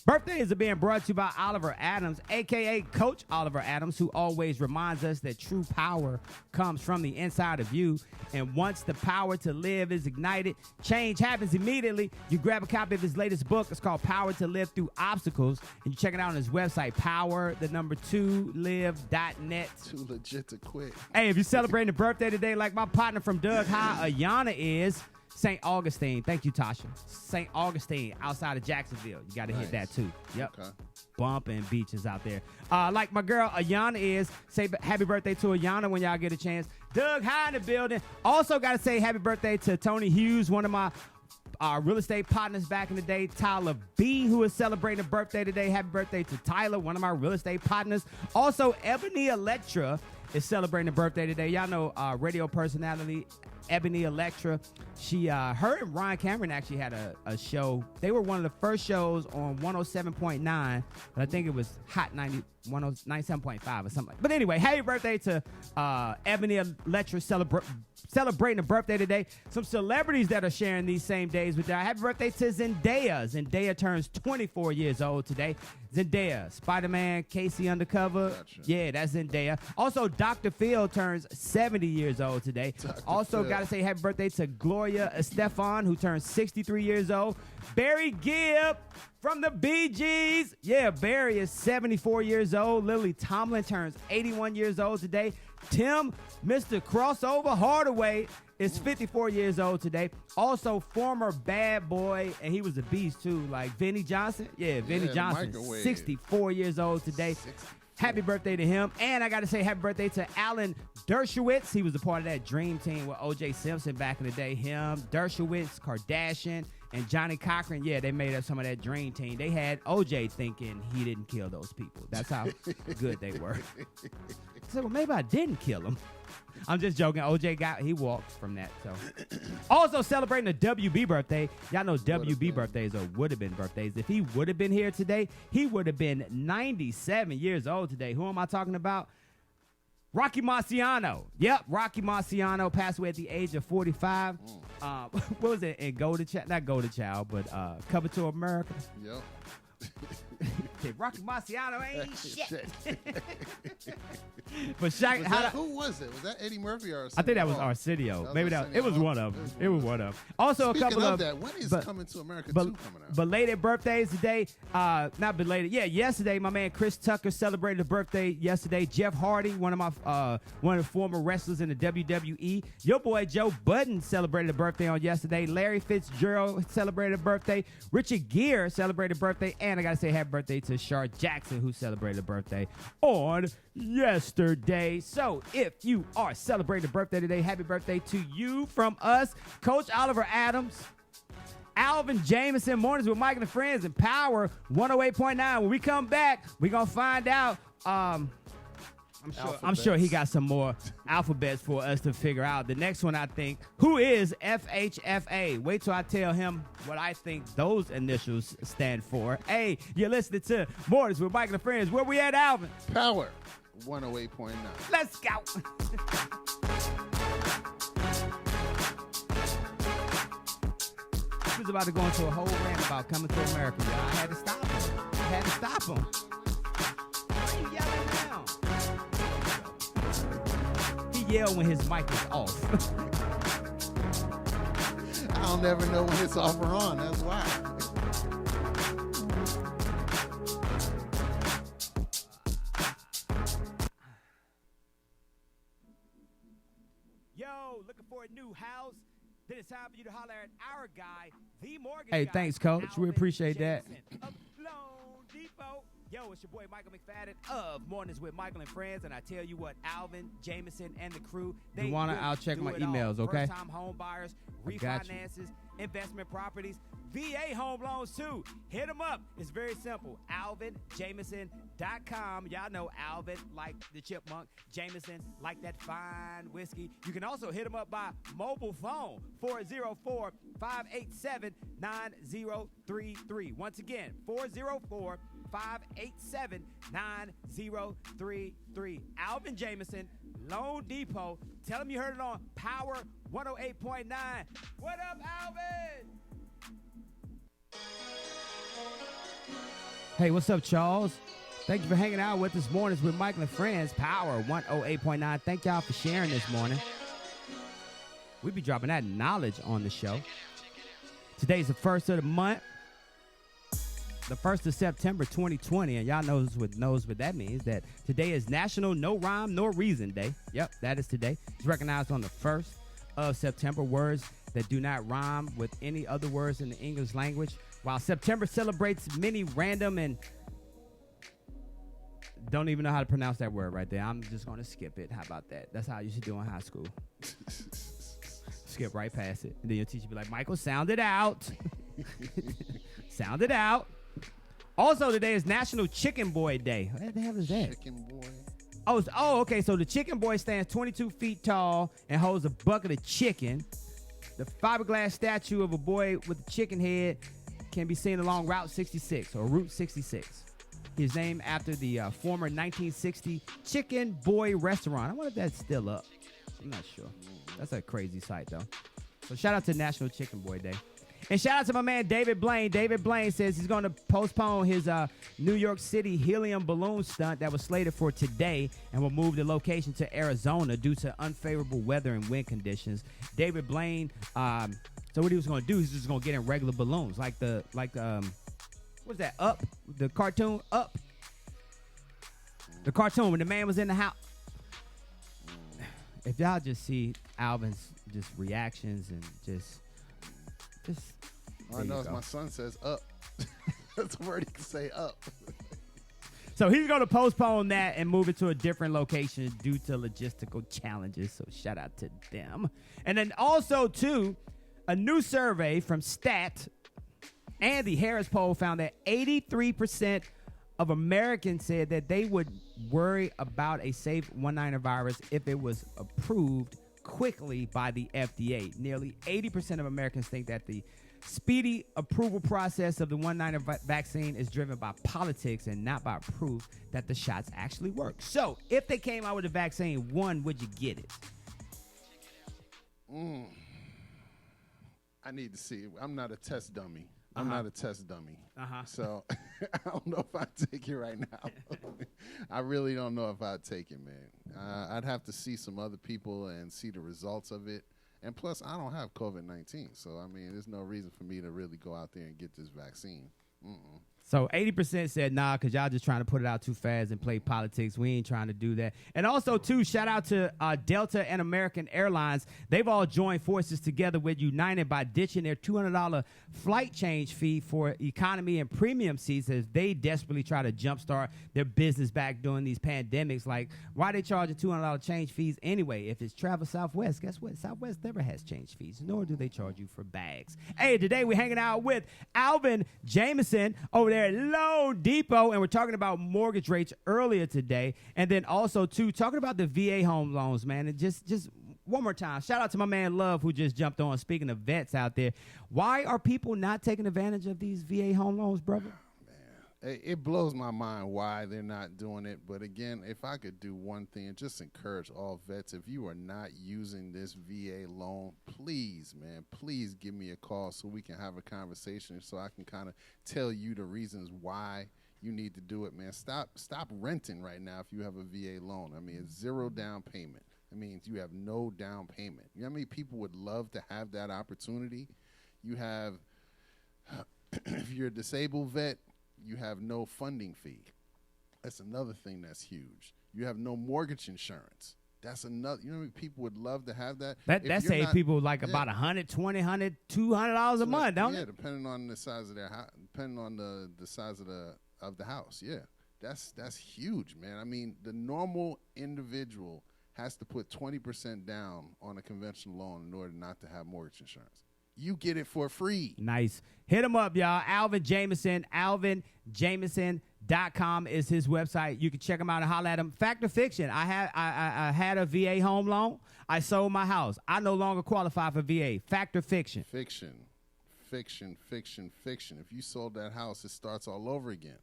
Birthdays are being brought to you by Oliver Adams, a.k.a. Coach Oliver Adams, who always reminds us that true power comes from the inside of you. And once the power to live is ignited, change happens immediately. You grab a copy of his latest book. It's called Power to Live Through Obstacles. And you check it out on his website, power2live.net. Too legit to quit. Hey, if you're celebrating a birthday today, like my partner from Doug High, Ayana is, St. Augustine. Thank you, Tasha. St. Augustine, outside of Jacksonville. You got to hit that, too. Yep. Okay. Bumping beaches out there. Like my girl, Ayana is. Say happy birthday to Ayana when y'all get a chance. Doug High in the building. Also got to say happy birthday to Tony Hughes, one of my real estate partners back in the day. Tyler B, who is celebrating a birthday today. Happy birthday to Tyler, one of my real estate partners. Also, Ebony Electra is celebrating a birthday today. Y'all know radio personality Ebony Electra. She, her and Ryan Cameron actually had a show. They were one of the first shows on 107.9, but I think it was Hot 97.5 or something. But anyway, happy birthday to Ebony Electra celebrating a birthday today. Some celebrities that are sharing these same days with that. Happy birthday to Zendaya. Zendaya turns 24 years old today. Zendaya, Spider-Man, Casey Undercover. Gotcha. Yeah, that's Zendaya. Also, Dr. Phil turns 70 years old today. Also, got to say happy birthday to Gloria Estefan, who turns 63 years old. Barry Gibb from the Bee Gees. Yeah, Barry is 74 years old. Lily Tomlin turns 81 years old today. Tim, Mr. Crossover Hardaway, is 54 years old today. Also, former bad boy, and he was a beast too, like Vinnie Johnson. Yeah, Vinnie Johnson, 64 years old today. 64. Happy birthday to him. And I got to say happy birthday to Alan Dershowitz. He was a part of that dream team with O.J. Simpson back in the day. Him, Dershowitz, Kardashian, and Johnny Cochran. Yeah, they made up some of that dream team. They had O.J. thinking he didn't kill those people. That's how good they were. So well, maybe I didn't kill him. I'm just joking. OJ he walked from that. So, also celebrating the WB birthday. Y'all know WB birthdays or would have been birthdays. If he would have been here today, he would have been 97 years old today. Who am I talking about? Rocky Marciano. Yep, Rocky Marciano passed away at the age of 45. What was it? In Golden Child? Not Golden Child, but Coming to America. Yep. Rocky Marciano ain't shit. But who was it? Was that Eddie Murphy or? I think that was Arsenio. Maybe that it was one of them. It was one of them. Also, Speaking a couple of that, when is Coming to America 2 coming out? Belated birthdays today. Not belated. Yeah, yesterday my man Chris Tucker celebrated a birthday yesterday. Jeff Hardy, one of the former wrestlers in the WWE. Your boy Joe Budden celebrated a birthday on yesterday. Larry Fitzgerald celebrated a birthday. Richard Gere celebrated a birthday, and I gotta say happy birthday to Shar Jackson, who celebrated a birthday on yesterday. So if you are celebrating a birthday today, happy birthday to you from us, Coach Oliver Adams, Alvin Jameson, Mornings with Mike and the Friends, and Power 108.9. When we come back, we're going to find out. I'm sure he got some more alphabets for us to figure out. The next one, I think, who is FHFA? Wait till I tell him what I think those initials stand for. Hey, you're listening to Mornings with Mike and the Friends. Where we at, Alvin? Power 108.9. Let's go. He was about to go into a whole rant about Coming to America. Y'all. I had to stop him. Why are you yelling now? He yelled when his mic is off. I'll never know when it's off or on. That's why. Yo, looking for a new house? Then it's time for you to holler at our guy, the mortgage guy. Hey, thanks, Coach. We appreciate that. Of Loan Depot. Yo, it's your boy Michael McFadden of Mornings with Michael and Friends, and I tell you what, Alvin, Jameson, and the crew, they I'll check my emails, all. okay? First-time home buyers, refinances, investment properties, VA home loans too. Hit them up. It's very simple. AlvinJameson.com. Y'all know Alvin like the chipmunk. Jameson like that fine whiskey. You can also hit them up by mobile phone, 404-587-9033. Once again, 404-587-9033. Alvin Jameson, Loan Depot. Tell them you heard it on Power 108.9. What up, Alvin? Hey, what's up, Charles? Thank you for hanging out with us Mornings with Michael and Friends, Power 108.9. Thank y'all for sharing this morning. We be dropping that knowledge on the show. Today's the first of the month, the 1st of September 2020, and y'all knows what that means, that today is National No Rhyme Nor Reason Day. Yep, that is today. It's recognized on the 1st of September. Words that do not rhyme with any other words in the English language. While September celebrates many random and don't even know how to pronounce that word right there. I'm just going to skip it. How about that? That's how I used to do in high school. Skip right past it. And then your teacher be like, Michael, sound it out. Sound it out. Also, today is National Chicken Boy Day. What the hell is that? Chicken Boy. Oh, okay. So the Chicken Boy stands 22 feet tall and holds a bucket of chicken. The fiberglass statue of a boy with a chicken head can be seen along Route 66 or Route 66. He's named after the former 1960 Chicken Boy restaurant. I wonder if that's still up. I'm not sure. That's a crazy sight, though. So shout out to National Chicken Boy Day. And shout out to my man David Blaine. David Blaine says he's going to postpone his New York City helium balloon stunt that was slated for today and will move the location to Arizona due to unfavorable weather and wind conditions. David Blaine, so what he was going to do is just going to get in regular balloons, like what's that, Up? The cartoon, Up? The cartoon when the man was in the house. If y'all just see Alvin's just reactions and just all I know is my son says up. That's the word he can say, up. So he's going to postpone that and move it to a different location due to logistical challenges. So shout out to them. And then also, too, a new survey from STAT and the Harris poll found that 83% of Americans said that they would worry about a safe one-liner virus if it was approved quickly by the FDA. Nearly 80% of Americans think that the speedy approval process of the one-liner vaccine is driven by politics and not by proof that the shots actually work. So, if they came out with a vaccine, would you get it? I need to see. I'm not a test dummy. So I don't know if I'd take it right now. I really don't know if I'd take it, man. I'd have to see some other people and see the results of it. And plus, I don't have COVID-19. So, I mean, there's no reason for me to really go out there and get this vaccine. So 80% said nah, because y'all just trying to put it out too fast and play politics. We ain't trying to do that. And also, too, shout out to Delta and American Airlines. They've all joined forces together with United by ditching their $200 flight change fee for economy and premium seats as they desperately try to jumpstart their business back during these pandemics. Like, why they charging $200 change fees anyway? If it's travel Southwest, guess what? Southwest never has change fees, nor do they charge you for bags. Hey, today we're hanging out with Alvin Jameson over there at Loan Depot, and we're talking about mortgage rates earlier today, and then also too talking about the VA home loans, man. And just one more time, shout out to my man Love who just jumped on. Speaking of vets out there, why are people not taking advantage of these VA home loans, brother? It blows my mind why they're not doing it. But again, if I could do one thing and just encourage all vets, if you are not using this VA loan, please, man, please give me a call so we can have a conversation so I can kind of tell you the reasons why you need to do it, man. Stop renting right now if you have a VA loan. I mean, it's zero down payment. That means you have no down payment. You know how many people would love to have that opportunity? You have, if you're a disabled vet, you have no funding fee. That's another thing that's huge. You have no mortgage insurance. That's another. You know, people would love to have that. That saves people like about $120, $100, $200 a month, don't it? Yeah, depending on the size of their house, depending on the size of the house. Yeah, that's huge, man. I mean, the normal individual has to put 20% down on a conventional loan in order not to have mortgage insurance. You get it for free. Nice. Hit him up, y'all. Alvin Jameson. AlvinJameson.com is his website. You can check him out and holler at him. Fact or fiction? I had a VA home loan. I sold my house. I no longer qualify for VA. Fact or fiction? Fiction. If you sold that house, it starts all over again.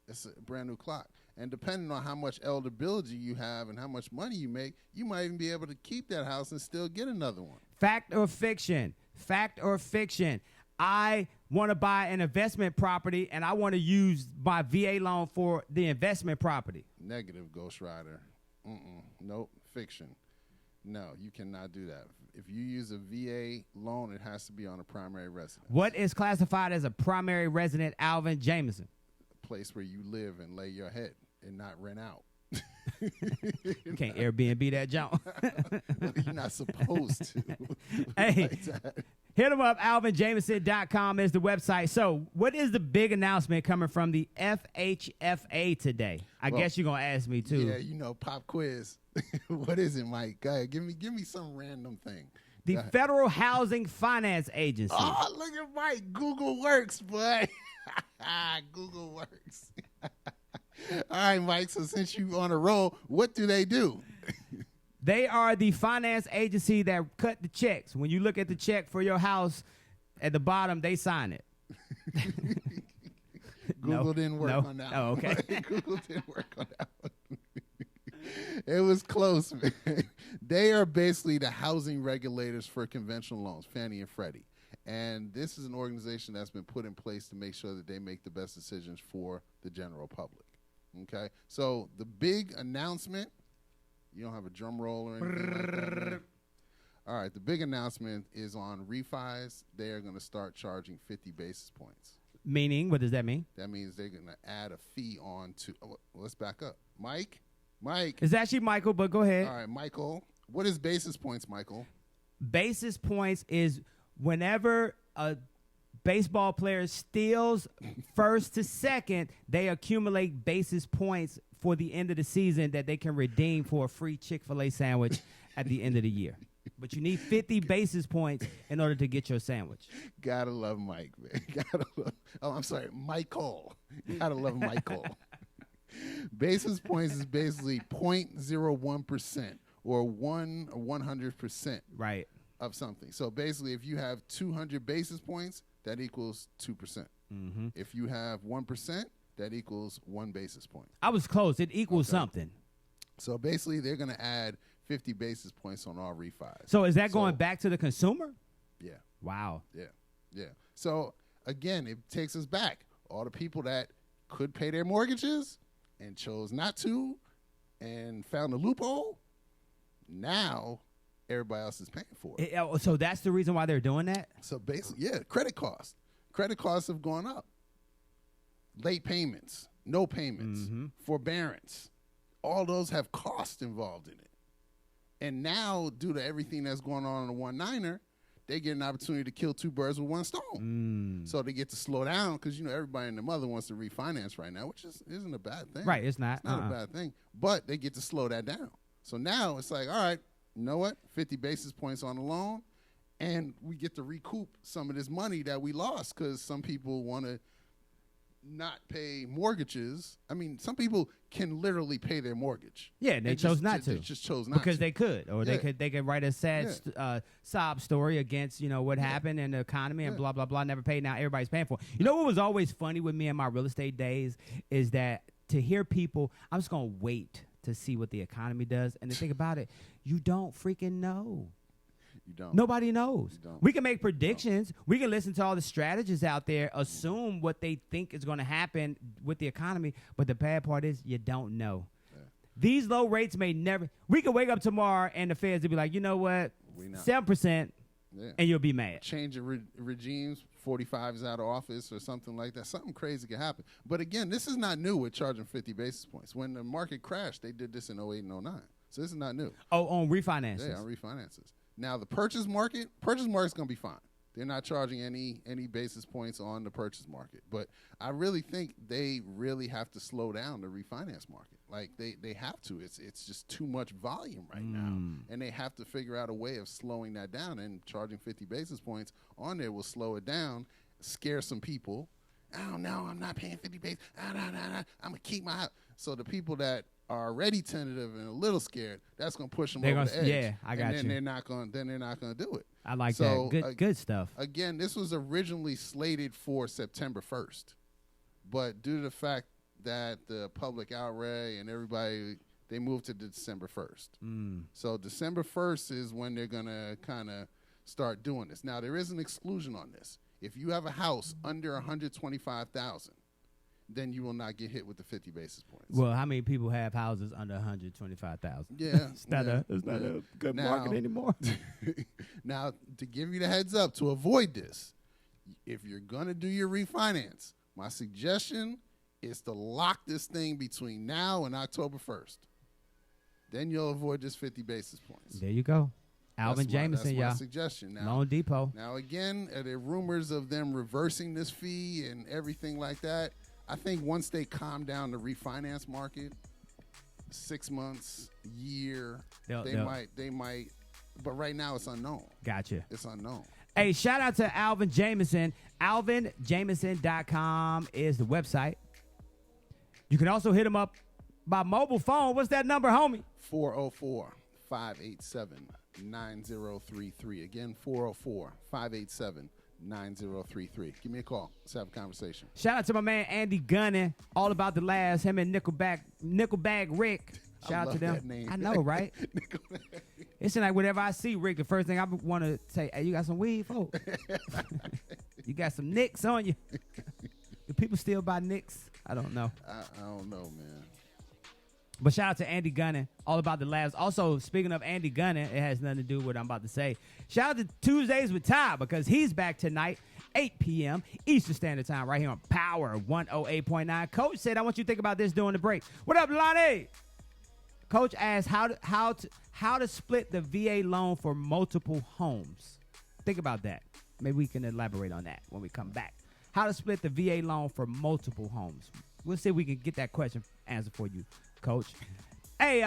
It's a brand new clock. And depending on how much eligibility you have and how much money you make, you might even be able to keep that house and still get another one. Fact or fiction? Fact or fiction? I want to buy an investment property and I want to use my VA loan for the investment property. Negative, Ghost Rider. Nope. Fiction. No, you cannot do that. If you use a VA loan, it has to be on a primary residence. What is classified as a primary resident, Alvin Jameson? A place where you live and lay your head and not rent out. You can't Airbnb that junk. You're not supposed to. Hey, Like hit him up. AlvinJameson.com is the website. So what is the big announcement coming from the FHFA today? I guess you're going to ask me, too. Yeah, you know, pop quiz. What is it, Mike? Go ahead. Give me some random thing. The Federal Housing Finance Agency. Oh, look at Mike. Google works, boy. Google works. All right, Mike, so since you on a roll, what do they do? They are the finance agency that cut the checks. When you look at the check for your house, at the bottom, they sign it. Google didn't work on that one. Oh, okay. Google didn't work on that one. It was close, man. They are basically the housing regulators for conventional loans, Fannie and Freddie. And this is an organization that's been put in place to make sure that they make the best decisions for the general public. Okay? So the big announcement, you don't have a drum roll or anything like that, man? All right, the big announcement is on refis. They are going to start charging 50 basis points. Meaning, what does that mean? That means they're going to add a fee on to let's back up. Mike? It's actually Michael, but go ahead. All right, Michael. What is basis points, Michael? Basis points is whenever a baseball players steals first to second, they accumulate basis points for the end of the season that they can redeem for a free Chick-fil-A sandwich at the end of the year. But you need 50 basis points in order to get your sandwich. Gotta love Mike, man. Michael. Gotta love Michael. Basis points is basically 0.01% or 100% Right. of something. So basically, if you have 200 basis points, that equals 2%. Mm-hmm. If you have 1%, that equals 1 basis point. I was close. It equals something. So basically, they're going to add 50 basis points on all refis. So is that going back to the consumer? Yeah, Wow. yeah. So again, it takes us back. All the people that could pay their mortgages and chose not to and found a loophole, now everybody else is paying for it. So that's the reason why they're doing that? So basically, yeah, credit costs. Credit costs have gone up. Late payments, no payments, forbearance. All those have cost involved in it. And now, due to everything that's going on in the 1-9er, they get an opportunity to kill two birds with one stone. So they get to slow down because, everybody and their mother wants to refinance right now, which isn't a bad thing. Right, it's not. It's not a bad thing. But they get to slow that down. So now it's like, all right, you know what? 50 basis points on the loan, and we get to recoup some of this money that we lost because some people want to not pay mortgages. I mean, some people can literally pay their mortgage. Yeah, they chose not to. They just chose not because to. they could, or Yeah. they could write a sad sob story against what happened in the economy and blah blah blah. Never paid. Now everybody's paying for it. You know what was always funny with me in my real estate days is that to hear people, I'm just gonna wait to see what the economy does, and to think about it, you don't freaking know. You don't. Nobody knows. don't. We can make predictions. We can listen to all the strategists out there, assume what they think is going to happen with the economy. But the bad part is you don't know. Yeah. These low rates may never. We could wake up tomorrow and the Feds will be like, you know what, We not. 7%, Yeah. and you'll be mad. Change of regimes, 45 is out of office or something like that. Something crazy could happen. But again, this is not new with charging 50 basis points. When the market crashed, they did this in 08 and 09. So this is not new. Oh, on refinances. Yeah, on refinances. Now the purchase market's going to be fine. They're not charging any basis points on the purchase market. But I really think they really have to slow down the refinance market. Like they have to. It's just too much volume right now. And they have to figure out a way of slowing that down, and charging 50 basis points on there will slow it down, scare some people. Oh no, I'm not paying 50 basis. I'm gonna keep my house. So the people that are already tentative and a little scared, that's gonna push them over the edge. Yeah, I got and then you. they're not gonna do it. I like So, that. Good stuff. Again, this was originally slated for September 1st, but due to the fact that the public outrage and everybody, they moved to December 1st. So December 1st is when they're gonna kind of start doing this. Now there is an exclusion on this. If you have a house under 125,000, then you will not get hit with the 50 basis points. Well, how many people have houses under 125,000? Yeah, It's not a good Now- market anymore. Now, to give you the heads up, to avoid this, if you're going to do your refinance, my suggestion is to lock this thing between now and October 1st. Then you'll avoid just 50 basis points. There you go. Alvin Jameson, that's y'all. my suggestion. Loan Depot. Now, again, are there rumors of them reversing this fee and everything like that? I think once they calm down the refinance market, 6 months, year, they might. But right now, it's unknown. Gotcha. It's unknown. Hey, shout out to Alvin Jameson. AlvinJameson.com is the website. You can also hit him up by mobile phone. What's that number, homie? 404-587-9033. Again, 404-587-9033. Give me a call. Let's have a conversation. Shout out to my man Andy Gunning. All about the laughs. Him and Nickelback Rick. Shout out to them. that name. I know, right? It's like whenever I see Rick, the first thing I want to say, hey, you got some weed, folks? You got some nicks on you? Do people still buy nicks? I don't know. I don't know, man. But shout out to Andy Gunning, all about the labs. Also, speaking of Andy Gunning, it has nothing to do with what I'm about to say. Shout out to Tuesdays with Ty, because he's back tonight, 8 p.m. Eastern Standard Time, right here on Power 108.9. Coach said, I want you to think about this during the break. What up, Lonnie? Coach asked how to split the VA loan for multiple homes. Think about that. Maybe we can elaborate on that when we come back. How to split the VA loan for multiple homes. We'll see if we can get that question answered for you, Coach. Hey,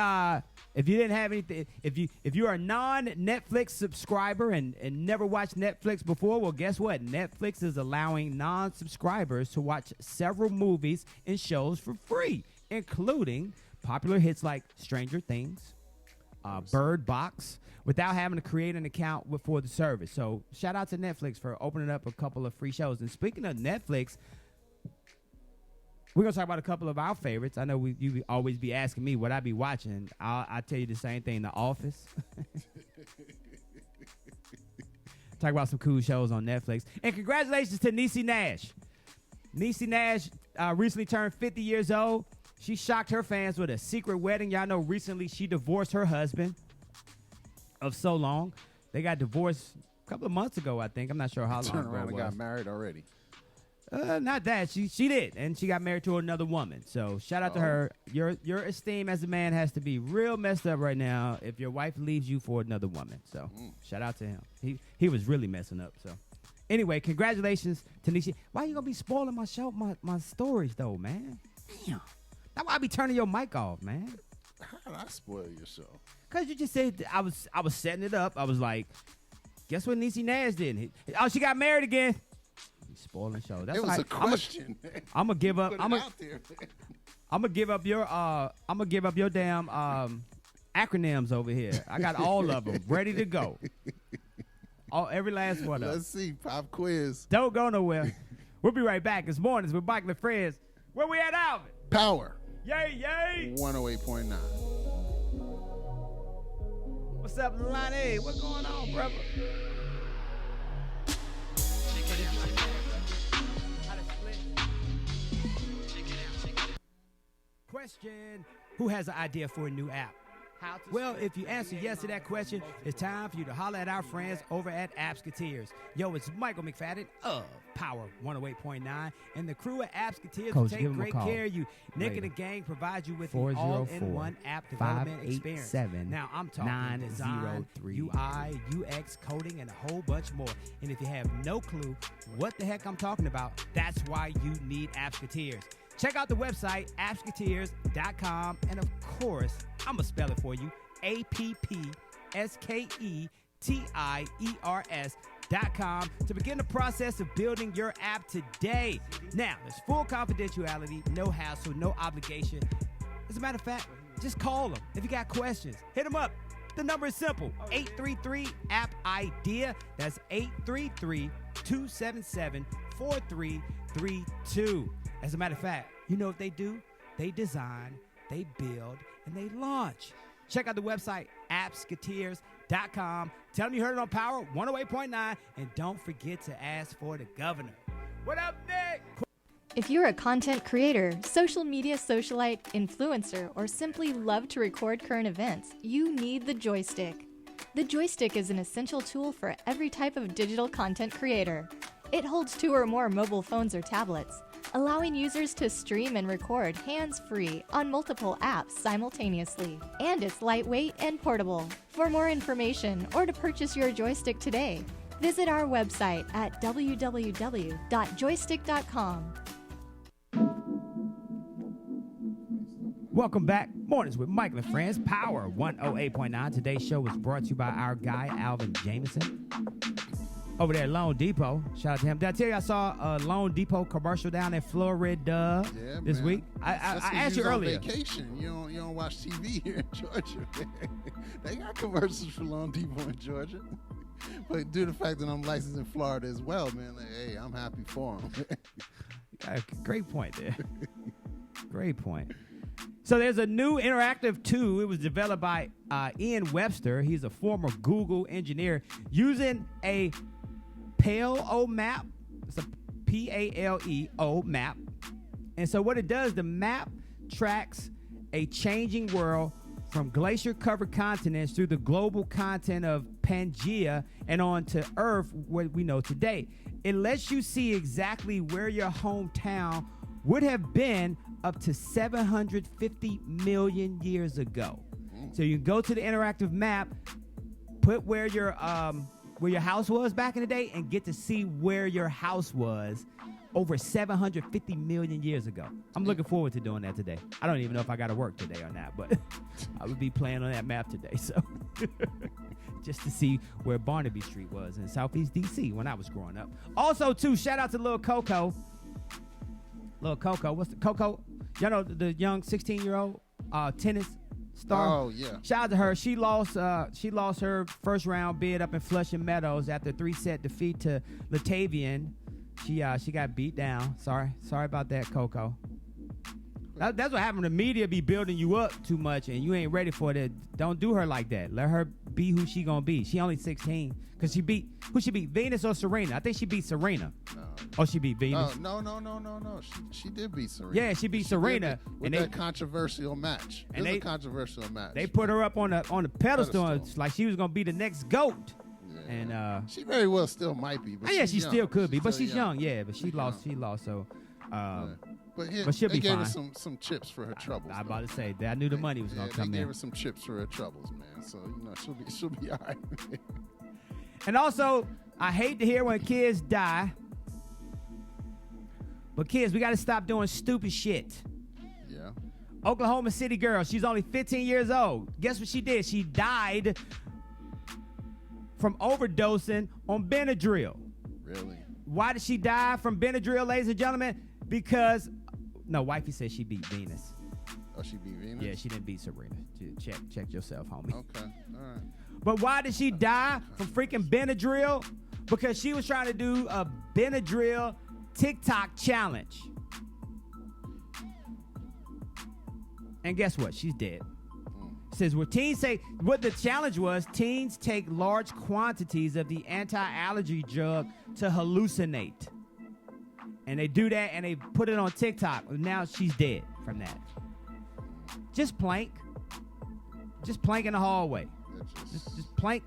if you didn't have anything, if you are a non-Netflix subscriber and never watched Netflix before, well, guess what? Netflix is allowing non-subscribers to watch several movies and shows for free, including popular hits like Stranger Things, Bird Box, without having to create an account for the service. So shout out to Netflix for opening up a couple of free shows. And speaking of Netflix, we're going to talk about a couple of our favorites. I know you always be asking me what I be watching. I'll tell you the same thing, The Office. Talk about some cool shows on Netflix. And congratulations to Niecy Nash. Niecy Nash recently turned 50 years old. She shocked her fans with a secret wedding. Y'all know recently she divorced her husband of so long. They got divorced a couple of months ago, I think. I'm not sure how long Turned ago around it and got was. married already. Not that. She did, and she got married to another woman. So shout out to her. Your esteem as a man has to be real messed up right now if your wife leaves you for another woman. So shout out to him. He was really messing up. So anyway, congratulations to Nisha. Why you gonna be spoiling my show, my stories though, man? Damn. That's why I be turning your mic off, man. How did I spoil your show? Cause you just said I was setting it up. I was like, guess what Niecy Nash did? Oh, she got married again. Spoiling show. That's It was like, a question. I'm gonna give up. Put it I'm out there, man. gonna give up your. I'm gonna give up your damn acronyms over here. I got all of them ready to go. Every last one of them. Let's see. Pop quiz. Don't go nowhere. We'll be right back. It's mornings with Michael and Friends. Where we at, Alvin? Power. Yay, yay. 108.9. What's up, Lonnie? What's going on, brother? Question: who has an idea for a new app? Well, if you answer yes to that question, it's time for you to holler at our friends over at Appsketeers. Yo, it's Michael McFadden of Power 108.9, and the crew at Appsketeers will take great care of you. Nick and the gang provide you with the all-in-one app development experience. Now, I'm talking design, UI, UX, coding, and a whole bunch more. And if you have no clue what the heck I'm talking about, that's why you need Appsketeers. Check out the website, appsketeers.com, and of course, I'm going to spell it for you, appsketeers.com to begin the process of building your app today. Now, there's full confidentiality, no hassle, no obligation. As a matter of fact, just call them. If you got questions, hit them up. The number is simple, 833-APP-IDEA. That's 833-277-4332. As a matter of fact, you know what they do? They design, they build, and they launch. Check out the website, appsketeers.com. Tell them you heard it on Power 108.9, and don't forget to ask for the governor. What up, Nick? If you're a content creator, social media socialite, influencer, or simply love to record current events, you need the Joystick. The Joystick is an essential tool for every type of digital content creator. It holds 2 or more mobile phones or tablets, allowing users to stream and record hands-free on multiple apps simultaneously. And it's lightweight and portable. For more information or to purchase your Joystick today, visit our website at www.joystick.com. Welcome back. Mornings with Michael and Friends, Power 108.9. Today's show was brought to you by our guy, Alvin Jameson, over there at Lone Depot. Shout out to him. Did I tell you I saw a Lone Depot commercial down in Florida this week? I asked you earlier. On vacation. You don't watch TV here in Georgia. They got commercials for Lone Depot in Georgia. But due to the fact that I'm licensed in Florida as well, man, like, hey, I'm happy for them. Great point there. Great point. So there's a new interactive tool. It was developed by Ian Webster. He's a former Google engineer using a PALEO map. It's a PALEO map. And so what it does, the map tracks a changing world from glacier-covered continents through the global continent of Pangea and on to Earth, what we know today. It lets you see exactly where your hometown would have been up to 750 million years ago. So you can go to the interactive map, put where your where your house was back in the day and get to see where your house was over 750 million years ago. I'm looking forward to doing that today. I don't even know if I got to work today or not, but I would be playing on that map today. So just to see where Barnaby Street was in Southeast D.C. when I was growing up. Also, too, shout out to Lil Coco. Lil Coco. What's the Coco? You know the young 16-year-old tennis star. Oh, yeah. Shout out to her. She lost her first round bid up in Flushing Meadows after a 3-set defeat to Latavian. She got beat down. Sorry about that, Coco. That's what happened. The media be building you up too much, and you ain't ready for it. Don't do her like that. Let her be who she gonna be. She only 16 because she beat Venus or Serena. I think she beat Serena. No. Oh, she beat Venus. No. She did beat Serena. Yeah, she beat Serena with that controversial match. It was a controversial match. They put her up on the pedestal, like she was gonna be the next GOAT. Yeah. And she very well still might be. But she still could be, but still she's young. Yeah, but she lost. She lost. So, but she'll be gave fine. her some chips for her troubles. I about to say that I knew the money was gonna come in. They gave her some chips for her troubles, man. So she'll be all right. And also, I hate to hear when kids die, but kids, we got to stop doing stupid shit. Yeah. Oklahoma City girl, she's only 15 years old. Guess what she did? She died from overdosing on Benadryl. Really? Why did she die from Benadryl, ladies and gentlemen? Because, wifey said she beat Venus. Oh, she beat Venus? Yeah, she didn't beat Serena. Check yourself, homie. Okay, all right. But why did she die from freaking Benadryl? Because she was trying to do a Benadryl TikTok challenge. And guess what? She's dead. Says what the challenge was, teens take large quantities of the anti-allergy drug to hallucinate. And they do that and they put it on TikTok. Now she's dead from that. Just plank in the hallway. Just plank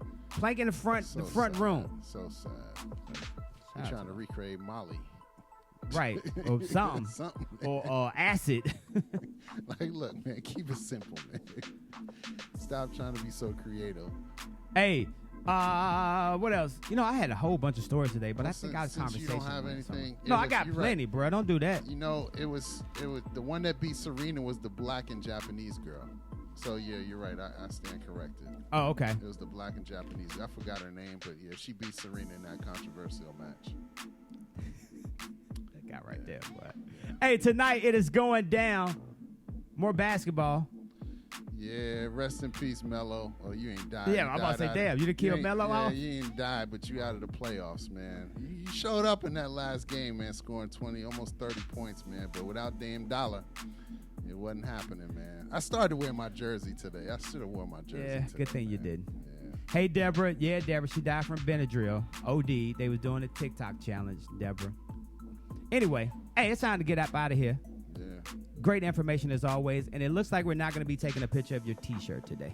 in the front room. So sad. You're trying to recreate Molly. Right, or something. Or acid. Like, look, man, keep it simple, man. Stop trying to be so creative. Hey, what else? I had a whole bunch of stories today, but I think I was conversation. You don't have anything. I got plenty, right, bro. Don't do that. It was the one that beat Serena was the black and Japanese girl. So yeah, you're right. I stand corrected. Oh, okay. It was the black and Japanese. I forgot her name, but yeah, she beat Serena in that controversial match. That guy right there, boy. Hey, tonight it is going down. More basketball. Yeah, rest in peace, Melo. Oh, you ain't died. Yeah, I'm about to say, damn, you done killed Melo off? Yeah, you ain't died, but you out of the playoffs, man. You showed up in that last game, man, scoring 20, almost 30 points, man. But without Dame Dollar, it wasn't happening, man. I started to wear my jersey today. I should have worn my jersey today. Good thing you did. Yeah. Hey, Deborah. Yeah, Deborah, she died from Benadryl. OD. They was doing a TikTok challenge, Deborah. Anyway, hey, it's time to get up out of here. Yeah. Great information as always, and it looks like we're not going to be taking a picture of your T-shirt today.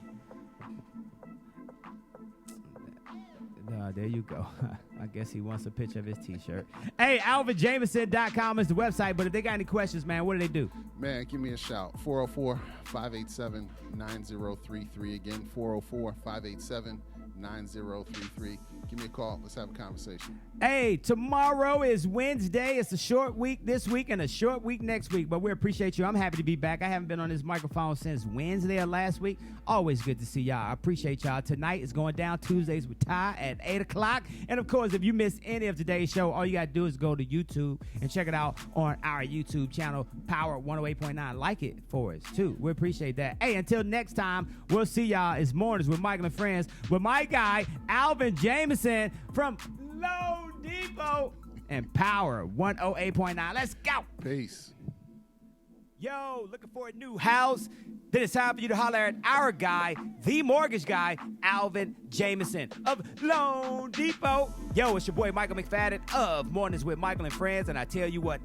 There you go. I guess he wants a picture of his T-shirt. Hey, AlvinJameson.com is the website, but if they got any questions, man, what do they do? Man, give me a shout. 404-587-9033. Again, 404-587-9033. Give me a call. Let's have a conversation. Hey, tomorrow is Wednesday. It's a short week this week and a short week next week, but we appreciate you. I'm happy to be back. I haven't been on this microphone since Wednesday of last week. Always good to see y'all. I appreciate y'all. Tonight is going down Tuesdays with Ty at 8 o'clock. And, of course, if you missed any of today's show, all you got to do is go to YouTube and check it out on our YouTube channel, Power 108.9. Like it for us, too. We appreciate that. Hey, until next time, we'll see y'all. It's Mornings with Michael and Friends with my guy, Alvin Jameson from Low Depot and Power 108.9. Let's go. Peace. Yo, looking for a new house? Then it's time for you to holler at our guy, the mortgage guy, Alvin Jameson of Loan Depot. Yo, it's your boy Michael McFadden of Mornings with Michael and Friends, and I tell you what,